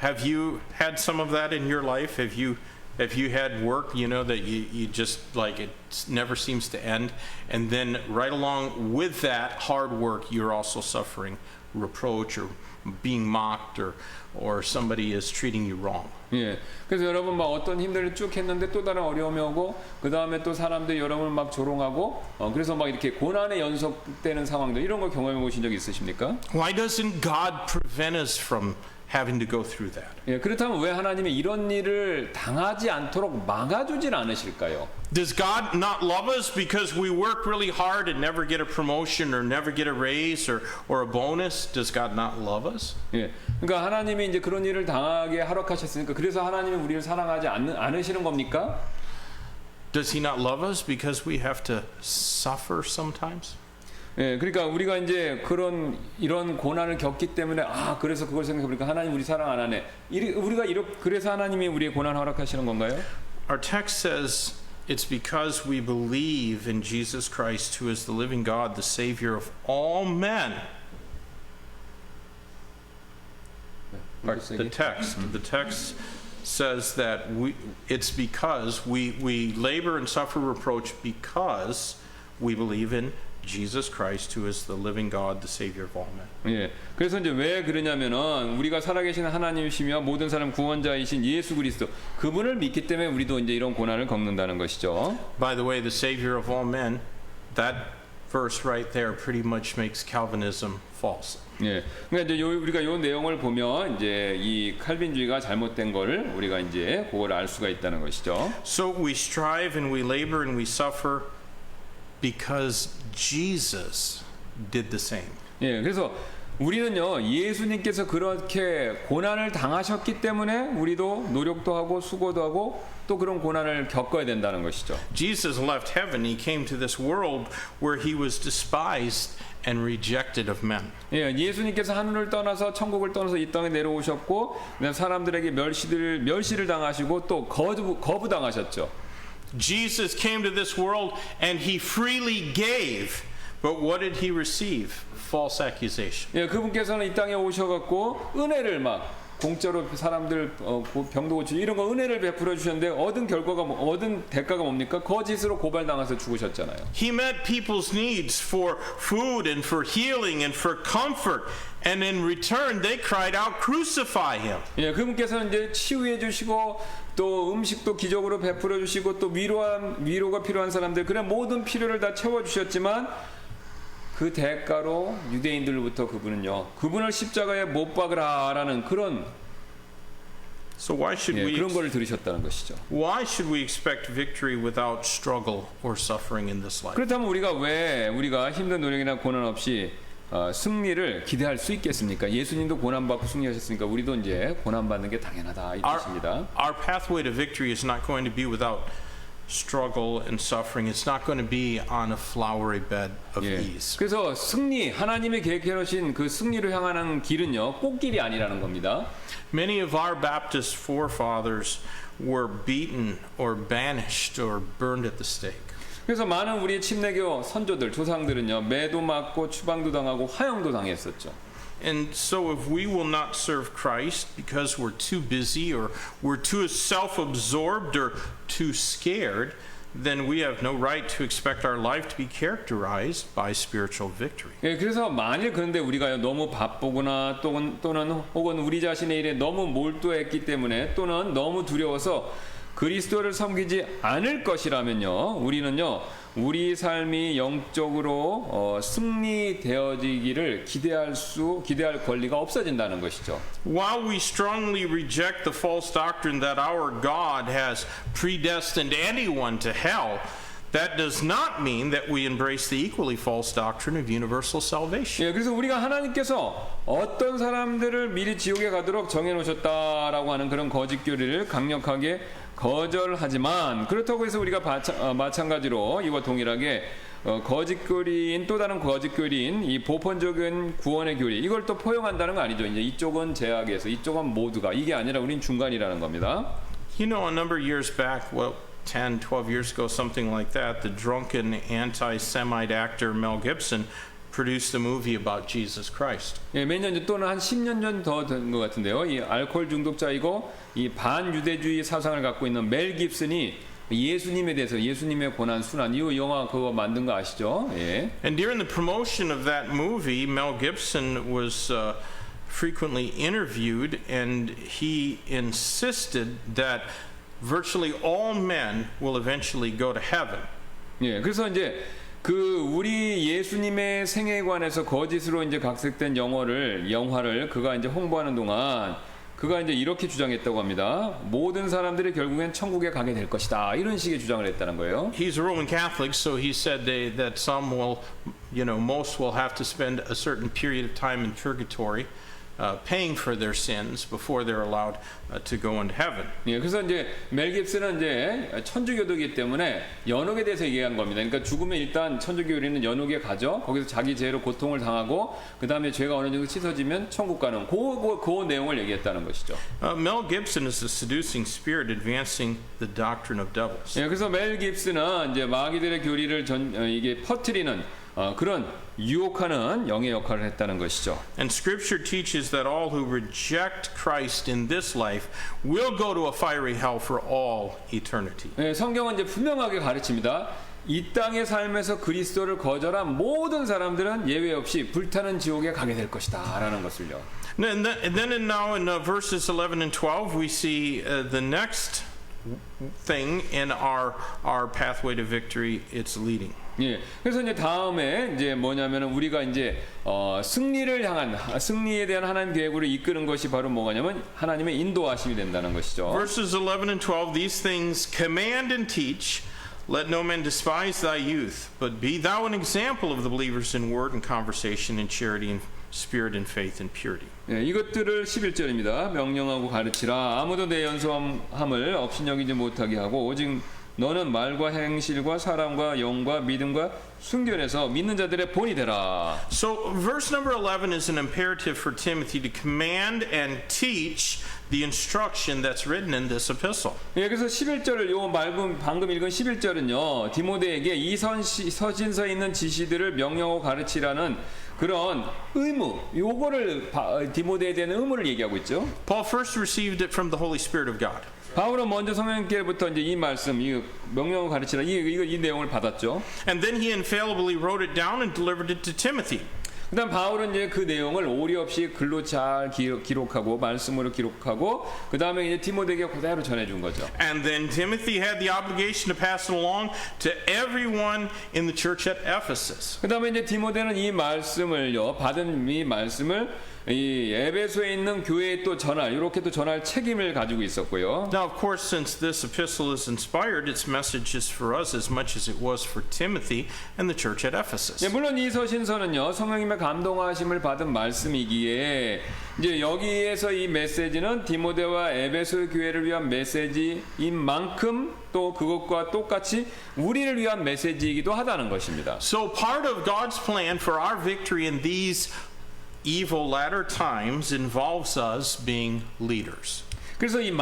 Have you had some of that in your life? Have you If you had work, you know, that you just like it never seems to end, and then right along with that hard work, you're also suffering reproach or being mocked or somebody is treating you wrong. 예. 그래서 여러분 막 어떤 힘들을 쭉 했는데 또 다른 어려움이 오고 그 다음에 또 사람들이 여러분을 막 조롱하고 그래서 막 이렇게 고난의 연속되는 상황들 이런 걸 경험해 보신 적 있으십니까? Why doesn't God prevent us from having to go through that? 예. 그렇다면 왜 하나님이 이런 일을 당하지 않도록 막아주질 않으실까요? Does God not love us because we work really hard and never get a promotion or never get a raise or a bonus? Does God not love us? 예. 그러니까 하나님이 이제 그런 일을 당하게 허락하셨으니까 그래서 하나님이 우리를 사랑하지 않으시는 겁니까? Does he not love us because we have to suffer sometimes? 예, 그러니까 우리가 이제 이런 고난을 겪기 때문에 그래서 그걸 생각해 보니까 하나님 우리 사랑 안 하네. 그래서 하나님이 우리의 고난 허락하시는 건가요? Our text says it's because we believe in Jesus Christ, who is the living God, the Savior of all men. The text says that it's because we labor and suffer reproach because we believe in Jesus Christ, who is the living God, the Savior of all men. 예. 그래서 이제 왜 그러냐면은 우리가 살아계신 하나님이시며 모든 사람 구원자이신 예수 그리스도 그분을 믿기 때문에 우리도 이제 이런 고난을 겪는다는 것이죠. By the way, the Savior of all men, that verse right there pretty much makes Calvinism false. 예. 그러니까 이제 우리가 요 내용을 보면 이제 이 칼빈주의가 잘못된 걸 우리가 이제 그걸 알 수가 있다는 것이죠. So we strive and we labor and we suffer because Jesus did the same. 예. 그래서 우리는요 예수님께서 그렇게 고난을 당하셨기 때문에 우리도 노력도 하고 수고도 하고 또 그런 고난을 겪어야 된다는 것이죠. Jesus left heaven. He came to this world where he was despised and rejected of men. 예, 예수님께서 하늘을 떠나서 천국을 떠나서 이 땅에 내려오셨고 사람들에게 멸시를 당하시고 또 거부당하셨죠. Jesus came to this world and he freely gave. But what did he receive? False accusation. 예, 그분께서는 이 땅에 오셔갖고 은혜를 막 공짜로 사람들 병도 고치고 이런 거 은혜를 베풀어 주셨는데 얻은 대가가 뭡니까? 거짓으로 고발당해서 죽으셨잖아요. He met people's needs for food and for healing and for comfort, and in return they cried out, "Crucify him!" 예, 그분께서는 이제 치유해 주시고 또 음식도 기적으로 베풀어 주시고 또 위로가 필요한 사람들 그런 모든 필요를 다 채워 주셨지만 그 대가로 유대인들로부터 그분을 십자가에 못 박으라라는 그런 So why should we 그런 걸 들으셨다는 것이죠. Why should we expect victory without struggle or suffering in this life? 그렇다면 우리가 힘든 노력이나 고난 없이 승리를 기대할 수 있겠습니까? 예수님도 고난 받고 승리하셨으니까 우리도 이제 고난 받는 게 당연하다 이 뜻입니다. Our pathway to victory is not going to be without struggle and suffering. It's not going to be on a flowery bed of ease. 그래서 하나님이 계획해 놓으신 그 승리를 향하는 길은요 꽃길이 아니라는 겁니다. Many of our Baptist forefathers were beaten or banished or burned at the stake. 그래서 많은 우리의 침례교 선조들, 조상들은요 매도 맞고 추방도 당하고 화형도 당했었죠. And so if we will not serve Christ because we're too busy or we're too self-absorbed or too scared, then we have no right to expect our life to be characterized by spiritual victory. 예, 그래서 만일 그런데 우리가 너무 바쁘거나 또는 혹은 우리 자신의 일에 너무 몰두했기 때문에 또는 너무 두려워서 그리스도를 섬기지 않을 것이라면요, 우리는요, 우리 삶이 영적으로 승리되어지기를 기대할 권리가 없어진다는 것이죠. While we strongly reject the false doctrine that our God has predestined anyone to hell, that does not mean that we embrace the equally false doctrine of universal salvation. 예, 그래서 우리가 하나님께서 어떤 사람들을 미리 지옥에 가도록 정해놓으셨다라고 하는 그런 거짓 교리를 강력하게 거절하지만 그렇다고 해서 우리가 마찬가지로 이와 동일하게 또 다른 거짓 교리인 이 보편적인 구원의 교리 이걸 또 포용한다는 거 아니죠. 이제 이쪽은 제약에서 이쪽은 모두가 이게 아니라 우린 중간이라는 겁니다. You know, a number of years back, 10, 12 years ago, something like that, the drunken anti-Semite actor Mel Gibson produced a movie about Jesus Christ. 예, 몇 년 전 또는 한 10년 전 더 된 것 같은데요. 이 알코올 중독자이고 이 반유대주의 사상을 갖고 있는 멜 깁슨이 예수님에 대해서 예수님의 고난 순환 이 영화 그거 만든 거 아시죠? 예. And during the promotion of that movie, Mel Gibson was frequently interviewed, and he insisted that virtually all men will eventually go to heaven. 예. 그래서 이제 그 우리 예수님의 생애에 관해서 거짓으로 이제 각색된 영화를 그가 이제 홍보하는 동안 그가 이제 이렇게 주장했다고 합니다. 모든 사람들이 결국엔 천국에 가게 될 것이다. 이런 식의 주장을 했다는 거예요. He's a Roman Catholic, so he said that some will, most will have to spend a certain period of time in purgatory, paying for their sins before they're allowed to go into heaven. 예, 그래서 이제 멜 깁슨은 이제 천주교도이기 때문에 연옥에 대해서 얘기한 겁니다. 그러니까 죽으면 일단 천주교인은 연옥에 가죠. 거기서 자기 죄로 고통을 당하고 그 다음에 죄가 어느 정도 씻어지면 천국 가는 그 내용을 얘기했다는 것이죠. Mel Gibson is a seducing spirit advancing the doctrine of devils. 예, 그래서 멜 깁슨은 이제 마귀들의 교리를 이게 퍼뜨리는 그런 유혹하는 영의 역할을 했다는 것이죠. And Scripture teaches that all who reject Christ in this life will go to a fiery hell for all eternity. 예, 성경은 이제 분명하게 가르칩니다. 이 땅의 삶에서 그리스도를 거절한 모든 사람들은 예외 없이 불타는 지옥에 가게 될 것이다라는 것을요. And then now in verses 11 and 12 we see the next thing in our pathway to victory. It's leading. 예. 그래서 이제 다음에 이제 뭐냐면은 우리가 이제 승리에 대한 하나님 계획으로 이끄는 것이 바로 뭐냐면 하나님의 인도하심이 된다는 것이죠. Verses 11 and 12, these things command and teach. Let no man despise thy youth, but be thou an example of the believers in word and conversation, in charity and spirit and faith and purity. 예, 이것들을 11절입니다. 명령하고 가르치라. 아무도 내 연소함을 업신여기지 못하게 하고 오직 너는 말과 행실과 사랑과 영과 믿음과 순결에서 믿는 자들의 본이 되라. So verse number 11 is an imperative for Timothy to command and teach the instruction that's written in this epistle. 예, 그래서 11절을 방금 읽은 11절은요. 디모데에게 이 서신서에 있는 지시들을 명령하고 가르치라는 그런 의무, 요거를 디모데에 대한 의무를 얘기하고 있죠. Paul first received it from the Holy Spirit of God. 바울은 먼저 성령께로부터 이제 이 말씀, 이 명령을 가르치라 이 내용을 받았죠. And then he infallibly wrote it down and delivered it to Timothy. 그다음 바울은 이제 그 내용을 오리 없이 글로 잘 기록하고 말씀으로 기록하고 그다음에 이제 디모데에게 그대로 전해준 거죠. And then Timothy had the obligation to pass it along to everyone in the church at Ephesus. 그다음에 이제 디모데는 이 말씀을요 받은 이 말씀을 이 에베소에 있는 교회에 또 이렇게 또 전할 책임을 가지고 있었고요. Now, of course, since this epistle is inspired, its message is for us as much as it was for Timothy and the church at Ephesus. 예, 물론 이 서신서는요 성령님의 감동하심을 받은 말씀이기에 이제 여기에서 이 메시지는 디모데와 에베소 교회를 위한 메시지인 만큼 또 그것과 똑같이 우리를 위한 메시지이기도 하다는 것입니다. So, part of God's plan for our victory in these evil latter times involves us being leaders. 그래서 이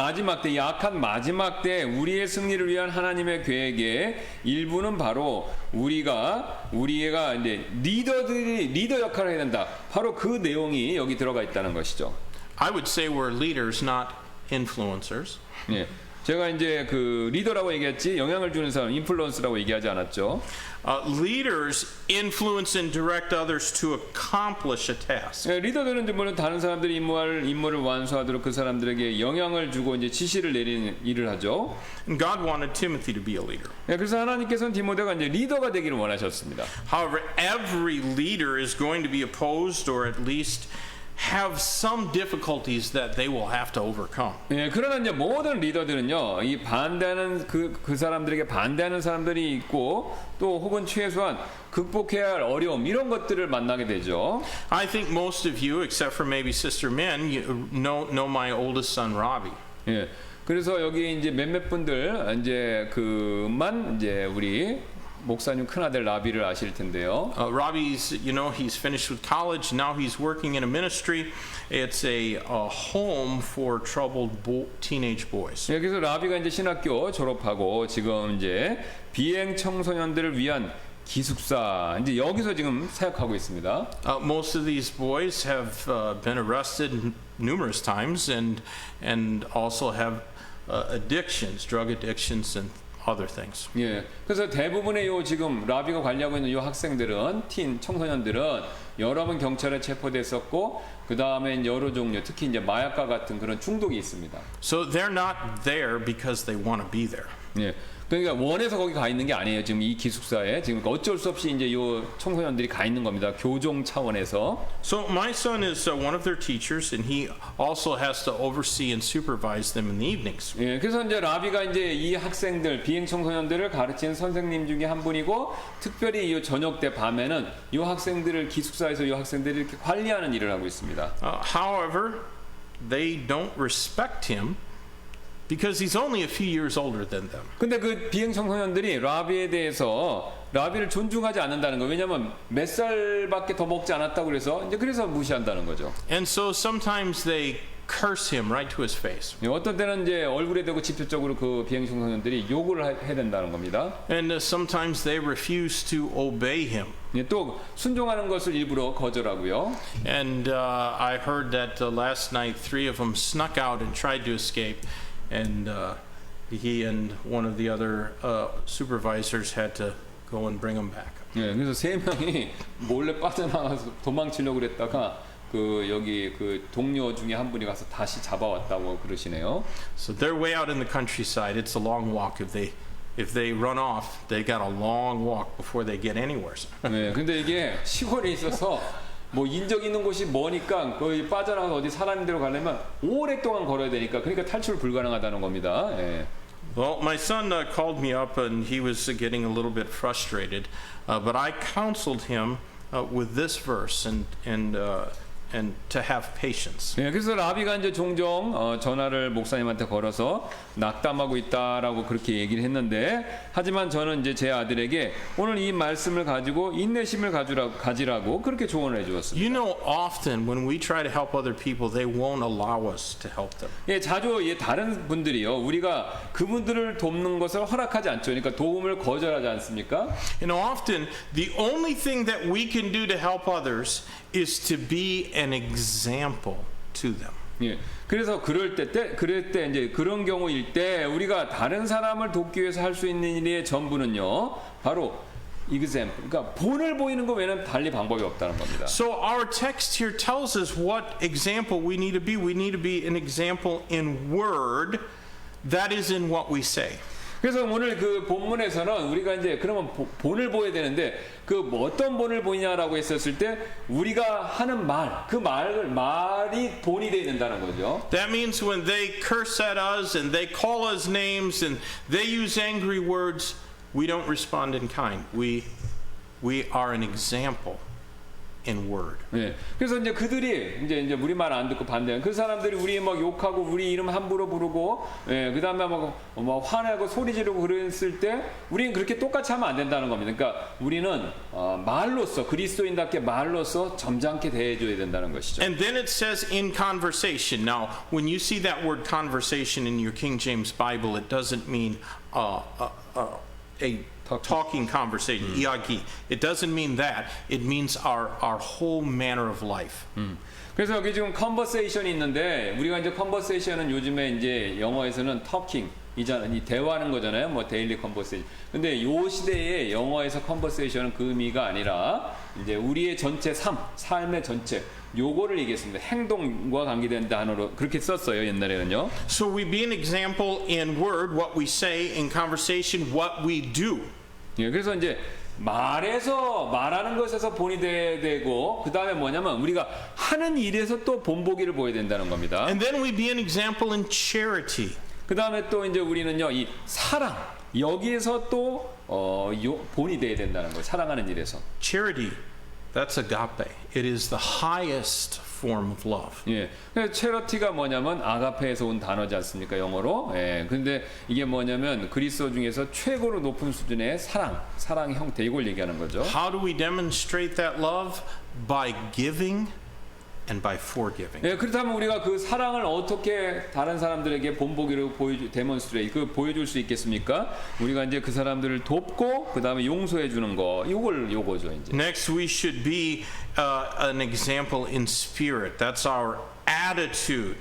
악한 마지막 때 우리의 승리를 위한 하나님의 계획의 일부는 바로 우리가 이제 리더 역할을 해야 된다. 바로 그 내용이 여기 들어가 있다는 것이죠. I would say we're leaders, not influencers. 예. 제가 이제 그 리더라고 얘기했지 영향을 주는 사람, 인플루언스라고 얘기하지 않았죠. Leaders influence and direct others to accomplish a task. 예, 리더들은 이제 물론 다른 사람들이 임무를 완수하도록 그 사람들에게 영향을 주고 이제 지시를 내리는 일을 하죠. And God wanted Timothy to be a leader. 예, 그래서 하나님께서는 디모데가 이제 리더가 되기를 원하셨습니다. However, every leader is going to be opposed or at least have some difficulties that they will have to overcome. 예, 그러나 이제 모든 리더들은요, 이 반대하는 그 사람들에게 반대하는 사람들이 있고 또 혹은 최소한 극복해야 할 어려움 이런 것들을 만나게 되죠. I think most of you, except for maybe Sister Min, you know my oldest son Robbie. 예, 그래서 여기 이제 몇몇 분들 이제 우리 목사님 큰아들 라비를 아실 텐데요. Robbie's, he's finished with college. Now he's working in a ministry. It's a home for troubled teenage boys. 예, 그래서 라비가 이제 신학교 졸업하고 지금 이제 비행 청소년들을 위한 기숙사 이제 여기서 지금 사역하고 있습니다. Most of these boys have been arrested numerous times and also have addictions, drug addictions and other things. 예, 그래서 대부분의 요 지금 라비가 관리하고 있는 요 학생들은 청소년들은 여러 번 경찰에 체포됐었고 그 다음에 여러 종류 특히 이제 마약과 같은 그런 중독이 있습니다. So they're not there because they want to be there. 예, 그러니까 원해서 거기 가 있는 게 아니에요. 지금 이 기숙사에 지금 어쩔 수 없이 이제 요 청소년들이 가 있는 겁니다. 교종 차원에서. So my son is one of their teachers, and he also has to oversee and supervise them in the evenings. 예, 그래서 이제 라비가 이제 이 학생들 비행 청소년들을 가르치는 선생님 중에 한 분이고 특별히 이 저녁 때 밤에는 이 학생들을 기숙사에서 이 학생들을 이렇게 관리하는 일을 하고 있습니다. However, they don't respect him because he's only a few years older than them. 근데 그 비행 청소년들이 라비에 대해서 라비를 존중하지 않는다는 거. 왜냐면 몇 살밖에 더 먹지 않았다고 그래서 이제 그래서 무시한다는 거죠. And so sometimes they curse him right to his face. 예, 어떤 때는 이제 얼굴에 대고 직접적으로 그 비행 청소년들이 욕을 해야 된다는 겁니다. And sometimes they refuse to obey him. 예, 또 순종하는 것을 일부러 거절하고요. And I heard that last night 3 of them snuck out and tried to escape, and he and one of the other supervisors had to go and bring them back. 예, 그래서 3명이 몰래 빠져나가서 도망치려고 그랬다가 그 여기 그 동료 중에 한 분이 가서 다시 잡아왔다고 그러시네요. So they're way out in the countryside. It's a long walk. If they run off, they got a long walk before they get anywhere. 네, 근데 이게 시골에 있어서 뭐 인적 있는 곳이 머니까 거의 빠져나가서 어디 사람 데로 가려면 오랫동안 걸어야 되니까 그러니까 탈출 불가능하다는 겁니다. 예. Well, my son called me up and he was getting a little bit frustrated, but I counseled him with this verse and to have patience. 예, 그래서 라비가 이제 종종 전화를 목사님한테 걸어서 낙담하고 있다라고 그렇게 얘기를 했는데 하지만 저는 이제 제 아들에게 오늘 이 말씀을 가지고 인내심을 가지라고 그렇게 조언을 해주었습니다. You know, often when we try to help other people, they won't allow us to help them. 예, 자주 다른 분들이요 우리가 그분들을 돕는 것을 허락하지 않죠. 그러니까 도움을 거절하지 않습니까? You know, often the only thing that we can do to help others is to be an example to them. 예. 그래서 그럴 때 이제 그런 경우일 때 우리가 다른 사람을 돕기 위해서 할 수 있는 일의 전부는요. 바로 example. 그러니까 본을 보이는 거 외에는 달리 방법이 없다는 겁니다. So our text here tells us what example we need to be. We need to be an example in word, that is in what we say. 그래서 오늘 그 본문에서는 우리가 이제 그러면 본을 보여야 되는데 그 어떤 본을 보이냐라고 했었을 때 우리가 하는 말, 그 말이 본이 되어야 된다는 거죠. That means when they curse at us and they call us names and they use angry words, we don't respond in kind. We are an example in word. 예. 그래서 이제 그들이 이제 우리 말 안 듣고 반대하는 그 사람들이 우리 막 욕하고 우리 이름 함부로 부르고, 예. 그다음에 막 화내고 소리 지르고 그랬을 때 우리는 그렇게 똑같이 하면 안 된다는 겁니다. 그러니까 우리는 말로써 그리스도인답게 말로써 점잖게 대해줘야 된다는 것이죠. And then it says in conversation. Now, when you see that word conversation in your King James Bible, it doesn't mean a talking conversation, 이야기. It doesn't mean that. It means our whole manner of life. 그래서 여기 지금 conversation이 있는데 우리가 이제 conversation은 요즘에 이제 영어에서는 talking 이 대화하는 거잖아요. 뭐 daily conversation. 근데 요 시대에 영어에서 conversation은 그 의미가 아니라 이제 우리의 전체 삶의 전체 요거를 얘기했습니다. 행동과 관계된 단어로 그렇게 썼어요, 옛날에는요. So we be an example in word, what we say, in conversation, what we do. 예, 그래서 이제 말하는 것에서 본이 되고 그 다음에 뭐냐면 우리가 하는 일에서 또 본보기를 보여야 된다는 겁니다. And then we be an example in charity. 그 다음에 또 이제 우리는요 이 사랑 여기에서 또 본이 돼야 된다는 거예요. 사랑하는 일에서. Charity, that's agape. It is the highest form of love. 예, 그래서 체러티가 뭐냐면 아가페에서 온 단어지 않습니까 영어로? 예, 근데 이게 뭐냐면 그리스도 중에서 최고로 높은 수준의 사랑의 형태 이걸 얘기하는 거죠. How do we demonstrate that love? By giving and by forgiving. 예, 그렇다면 우리가 그 사랑을 어떻게 다른 사람들에게 본보기로 보여줄 수 있겠습니까? 우리가 이제 그 사람들을 돕고 그 다음에 용서해 주는 거, 요거죠 이제. Next, we should be an example in spirit. That's our attitude.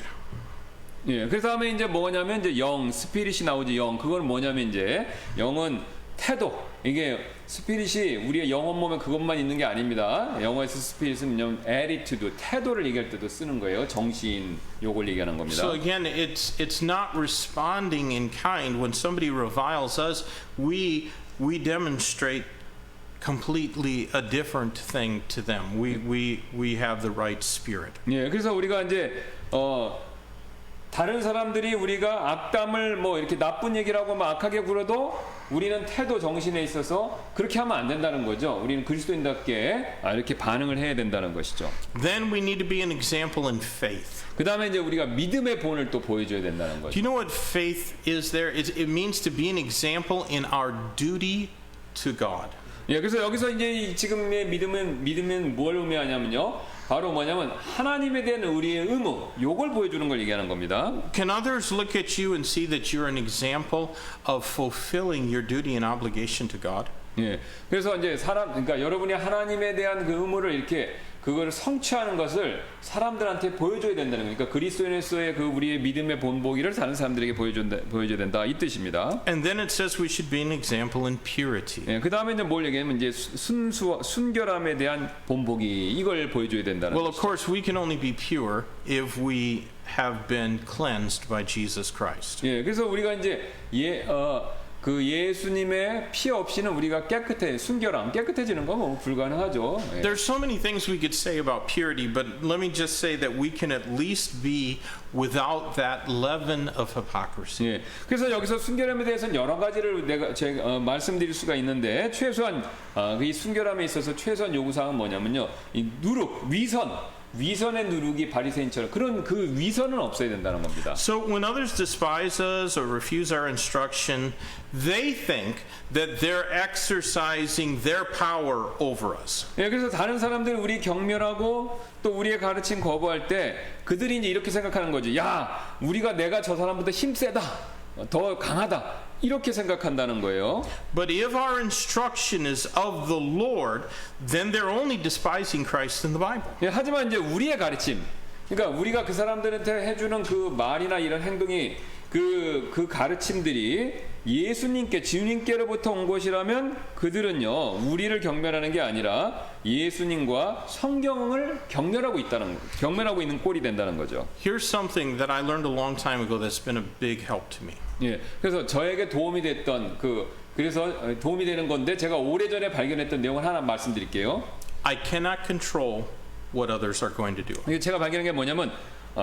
예, 그 다음에 이제 뭐냐면 이제 스피릿이 나오지 그건 뭐냐면 이제 영은 태도. 이게 스피릿이 우리의 영혼 몸에 그것만 있는 게 아닙니다. 영어에서 스피릿은 뭐냐면 attitude, 태도를 얘기할 때도 쓰는 거예요. 정신, 요걸 얘기하는 겁니다. So again, it's not responding in kind. When somebody reviles us, we demonstrate completely a different thing to them. We have the right spirit. 예, 그래서 우리가 이제 다른 사람들이 우리가 악담을 뭐 이렇게 나쁜 얘기를 하고 막 악하게 굴어도 우리는 태도 정신에 있어서 그렇게 하면 안 된다는 거죠. 우리는 그리스도인답게 이렇게 반응을 해야 된다는 것이죠. Then we need to be an example in faith. 그 다음에 이제 우리가 믿음의 본을 또 보여줘야 된다는 Do 거죠. you know what faith is there? It means to be an example in our duty to God. 예, 그래서 여기서 이제 지금의 믿음은 뭘 의미하냐면요. 바로 뭐냐면 하나님에 대한 우리의 의무, 요걸 보여주는 걸 얘기하는 겁니다. Can others look at you and see that you're an example of fulfilling your duty and obligation to God? 예, 그래서 이제 그러니까 여러분이 하나님에 대한 그 의무를 이렇게 그거를 성취하는 것을 사람들한테 보여줘야 된다는 거니까 그리스도인으로서의 그 우리의 믿음의 본보기를 다른 사람들에게 보여줘야 된다 이 뜻입니다. And then it says we should be an example in purity. 예, 그 다음에 이제 뭘 얘기하면 이제 순결함에 대한 본보기 이걸 보여줘야 된다는 Well, of 거죠. course, we can only be pure if we have been cleansed by Jesus Christ. 예, 그래서 우리가 이제 그 예수님의 피 없이는 우리가 깨끗해지는 건 뭐 불가능하죠. 예. There's so many things we could say about purity, but let me just say that we can at least be without that leaven of hypocrisy. 예, 그래서 여기서 순결함에 대해서는 여러 가지를 말씀드릴 수가 있는데 최소한 이 순결함에 있어서 최소한 요구사항은 뭐냐면요, 이 누룩, 위선의 누룩이 바리새인처럼 그런 그 위선은 없어야 된다는 겁니다. So when others despise us or refuse our instruction, they think that they're exercising their power over us. 예, 그래서 다른 사람들 우리 경멸하고 또 우리의 가르침 거부할 때 그들이 이제 이렇게 생각하는 거지. 야, 내가 저 사람보다 힘세다, 더 강하다. 이렇게 생각한다는 거예요. But if our instruction is of the Lord, then they're only despising Christ in the Bible. 예, 하지만 이제 우리의 가르침, 그러니까 우리가 그 사람들한테 해주는 그 말이나 이런 행동이 그 가르침들이 예수님께 주님께로부터 온 것이라면 그들은요 우리를 경멸하는 게 아니라 예수님과 성경을 경멸하고 있는 꼴이 된다는 거죠. Here's something that I learned a long time ago that's been a big help to me. 예, 그래서 저에게 도움이 됐던 그래서 도움이 되는 건데 제가 오래전에 발견했던 내용을 하나 말씀드릴게요. I cannot control what others are going to do. 이게 제가 발견한 게 뭐냐면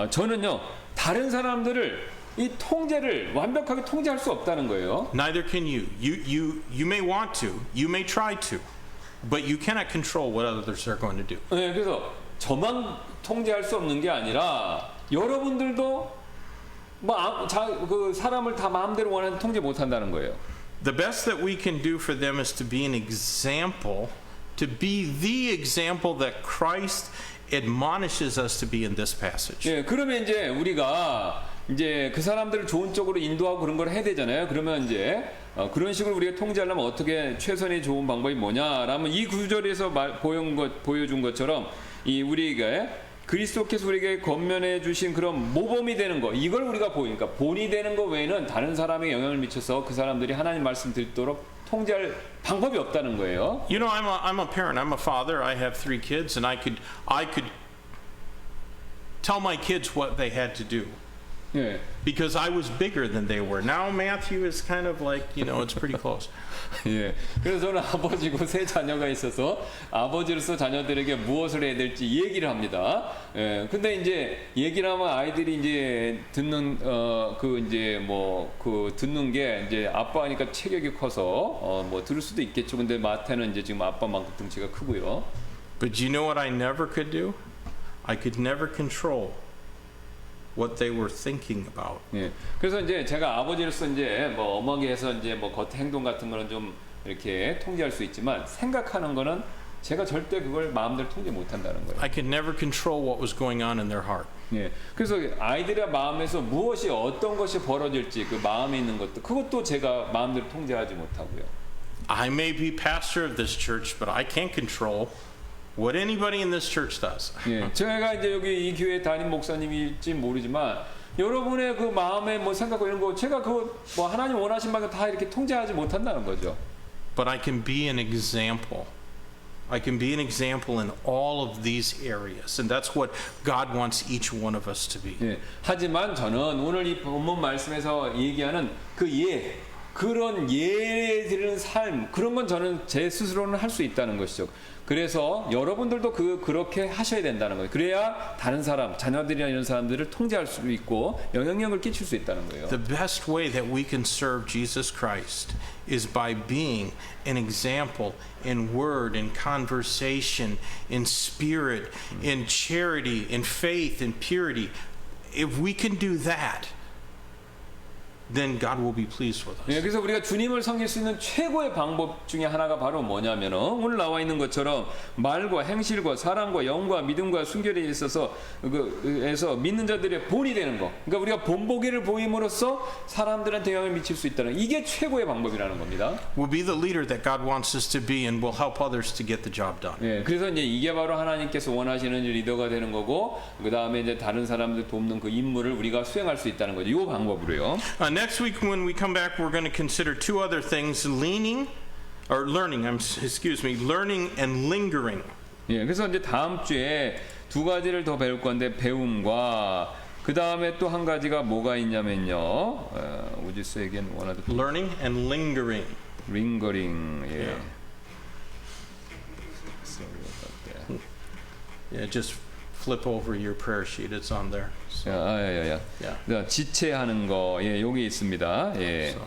저는요 다른 사람들을 이 통제를 완벽하게 통제할 수 없다는 거예요. Neither can you. You may want to, you may try to, but you cannot control what others are going to do. 네, 그래서 저만 통제할 수 없는 게 아니라 여러분들도 그 사람을 다 마음대로 원하는 통제 못 한다는 거예요. The best that we can do for them is to be an example, to be the example that Christ admonishes us to be in this passage. 예, 그러면 이제 우리가 이제 그 사람들을 좋은 쪽으로 인도하고 그런 걸 해야 되잖아요. 그러면 이제 그런 식으로 우리가 통제하려면 어떻게 최선의 좋은 방법이 뭐냐라면 이 구절에서 보여준 것처럼 이 우리가 그리스도께서 우리에게 권면해 주신 그런 모범이 되는 거, 이걸 우리가 보니까 본이 되는 거 외에는 다른 사람에 영향을 미쳐서 그 사람들이 하나님 말씀 듣도록 통제할 방법이 없다는 거예요. You know, I'm a parent. I'm a father. I have 3 kids, and I could tell my kids what they had to do. 예. Because I was bigger than they were. Now Matthew is kind of like, it's pretty close. 예. 그래서 저는 아버지고 3 자녀가 있어서 아버지로서 자녀들에게 무엇을 해야 될지 얘기를 합니다. 예. 근데 이제 얘기를 하면 아이들이 이제 듣는 듣는 게 이제 아빠니까 체격이 커서 뭐 들을 수도 있겠죠. 근데 마태는 이제 지금 아빠만큼 등치가 크고요. But you know what I never could do? I could never control what they were thinking about. 예. 그래서 이제 제가 아버지로서 이제 뭐 엄하게 해서 이제 뭐 겉 행동 같은 거는 좀 이렇게 통제할 수 있지만 생각하는 거는 제가 절대 그걸 마음대로 통제 못한다는 거예요. I could never control what was going on in their heart. 예, 그래서 아이들의 마음에서 무엇이 어떤 것이 벌어질지 그 마음에 있는 것도 그것도 제가 마음대로 통제하지 못하고요. I may be pastor of this church, but I can't control what anybody in this church does. 예, 제가 이제 여기 이 교회 담임 목사님일지 모르지만 여러분의 그 마음에 뭐 생각과 이런 거 제가 그 뭐 하나님 원하신 만큼 다 이렇게 통제하지 못한다는 거죠. But I can be an example. I can be an example in all of these areas. And that's what God wants each one of us to be. 예, 하지만 저는 오늘 이 본문 말씀에서 얘기하는 그 그런 예에 드리는 삶 그런 건 저는 제 스스로는 할 수 있다는 것이죠. 그래서 여러분들도 그렇게 하셔야 된다는 거예요. 그래야 다른 사람, 자녀들이나 이런 사람들을 통제할 수 있고 영향력을 끼칠 수 있다는 거예요. The best way that we can serve Jesus Christ is by being an example in word, in conversation, in spirit, in charity, in faith, in purity. If we can do that, then God will be pleased with us. 예, 그래서 우리가 주님을 섬길 수 있는 최고의 방법 중에 하나가 바로 뭐냐면은 오늘 나와 있는 것처럼 말과 행실과 사랑과 영과 믿음과 순결에 있어서 에서 믿는 자들의 본이 되는 거. 그러니까 우리가 본보기를 보임으로써 사람들한테 영향을 미칠 수 있다는 이게 최고의 방법이라는 겁니다. We'll be the leader that God wants us to be, and we'll help others to get the job done. 예, 그래서 이제 이게 바로 하나님께서 원하시는 리더가 되는 거고 그 다음에 이제 다른 사람들 돕는 그 임무를 우리가 수행할 수 있다는 거죠. 이 방법으로요. Next week, when we come back, we're going to consider two other things: learning and lingering. 예, 그래서 이제 다음 주에 두 가지를 더 배울 건데 배움과 그 다음에 또 한 가지가 뭐가 있냐면요. Would you say again one other thing? Learning and lingering. 링거링. 예. Yeah. Sorry about that. Yeah, just flip over your prayer sheet. It's on there. So, yeah. 자, 지체하는 거, 예, 여기 있습니다. 예. So.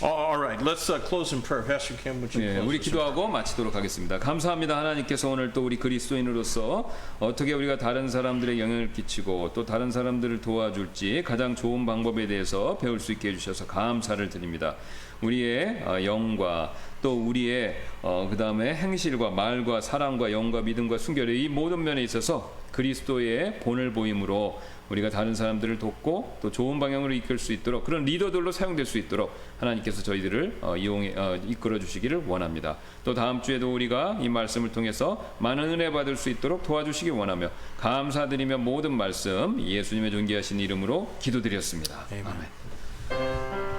All right, let's close in prayer. Pastor Kim, would you 예, close 우리 us in prayer? 기도하고 마치도록 하겠습니다. 감사합니다. 하나님께서 오늘 또 우리 그리스도인으로서 어떻게 우리가 다른 사람들의 영향을 끼치고 또 다른 사람들을 도와줄지 가장 좋은 방법에 대해서 배울 수 있게 해주셔서 감사를 드립니다. 우리의 영과 또 우리의 그 다음에 행실과 말과 사랑과 영과 믿음과 순결의 이 모든 면에 있어서 그리스도의 본을 보임으로 우리가 다른 사람들을 돕고 또 좋은 방향으로 이끌 수 있도록 그런 리더들로 사용될 수 있도록 하나님께서 저희들을 이끌어 주시기를 원합니다. 또 다음 주에도 우리가 이 말씀을 통해서 많은 은혜 받을 수 있도록 도와주시기 원하며 감사드리며 모든 말씀 예수님의 존귀하신 이름으로 기도드렸습니다. Amen. 아멘.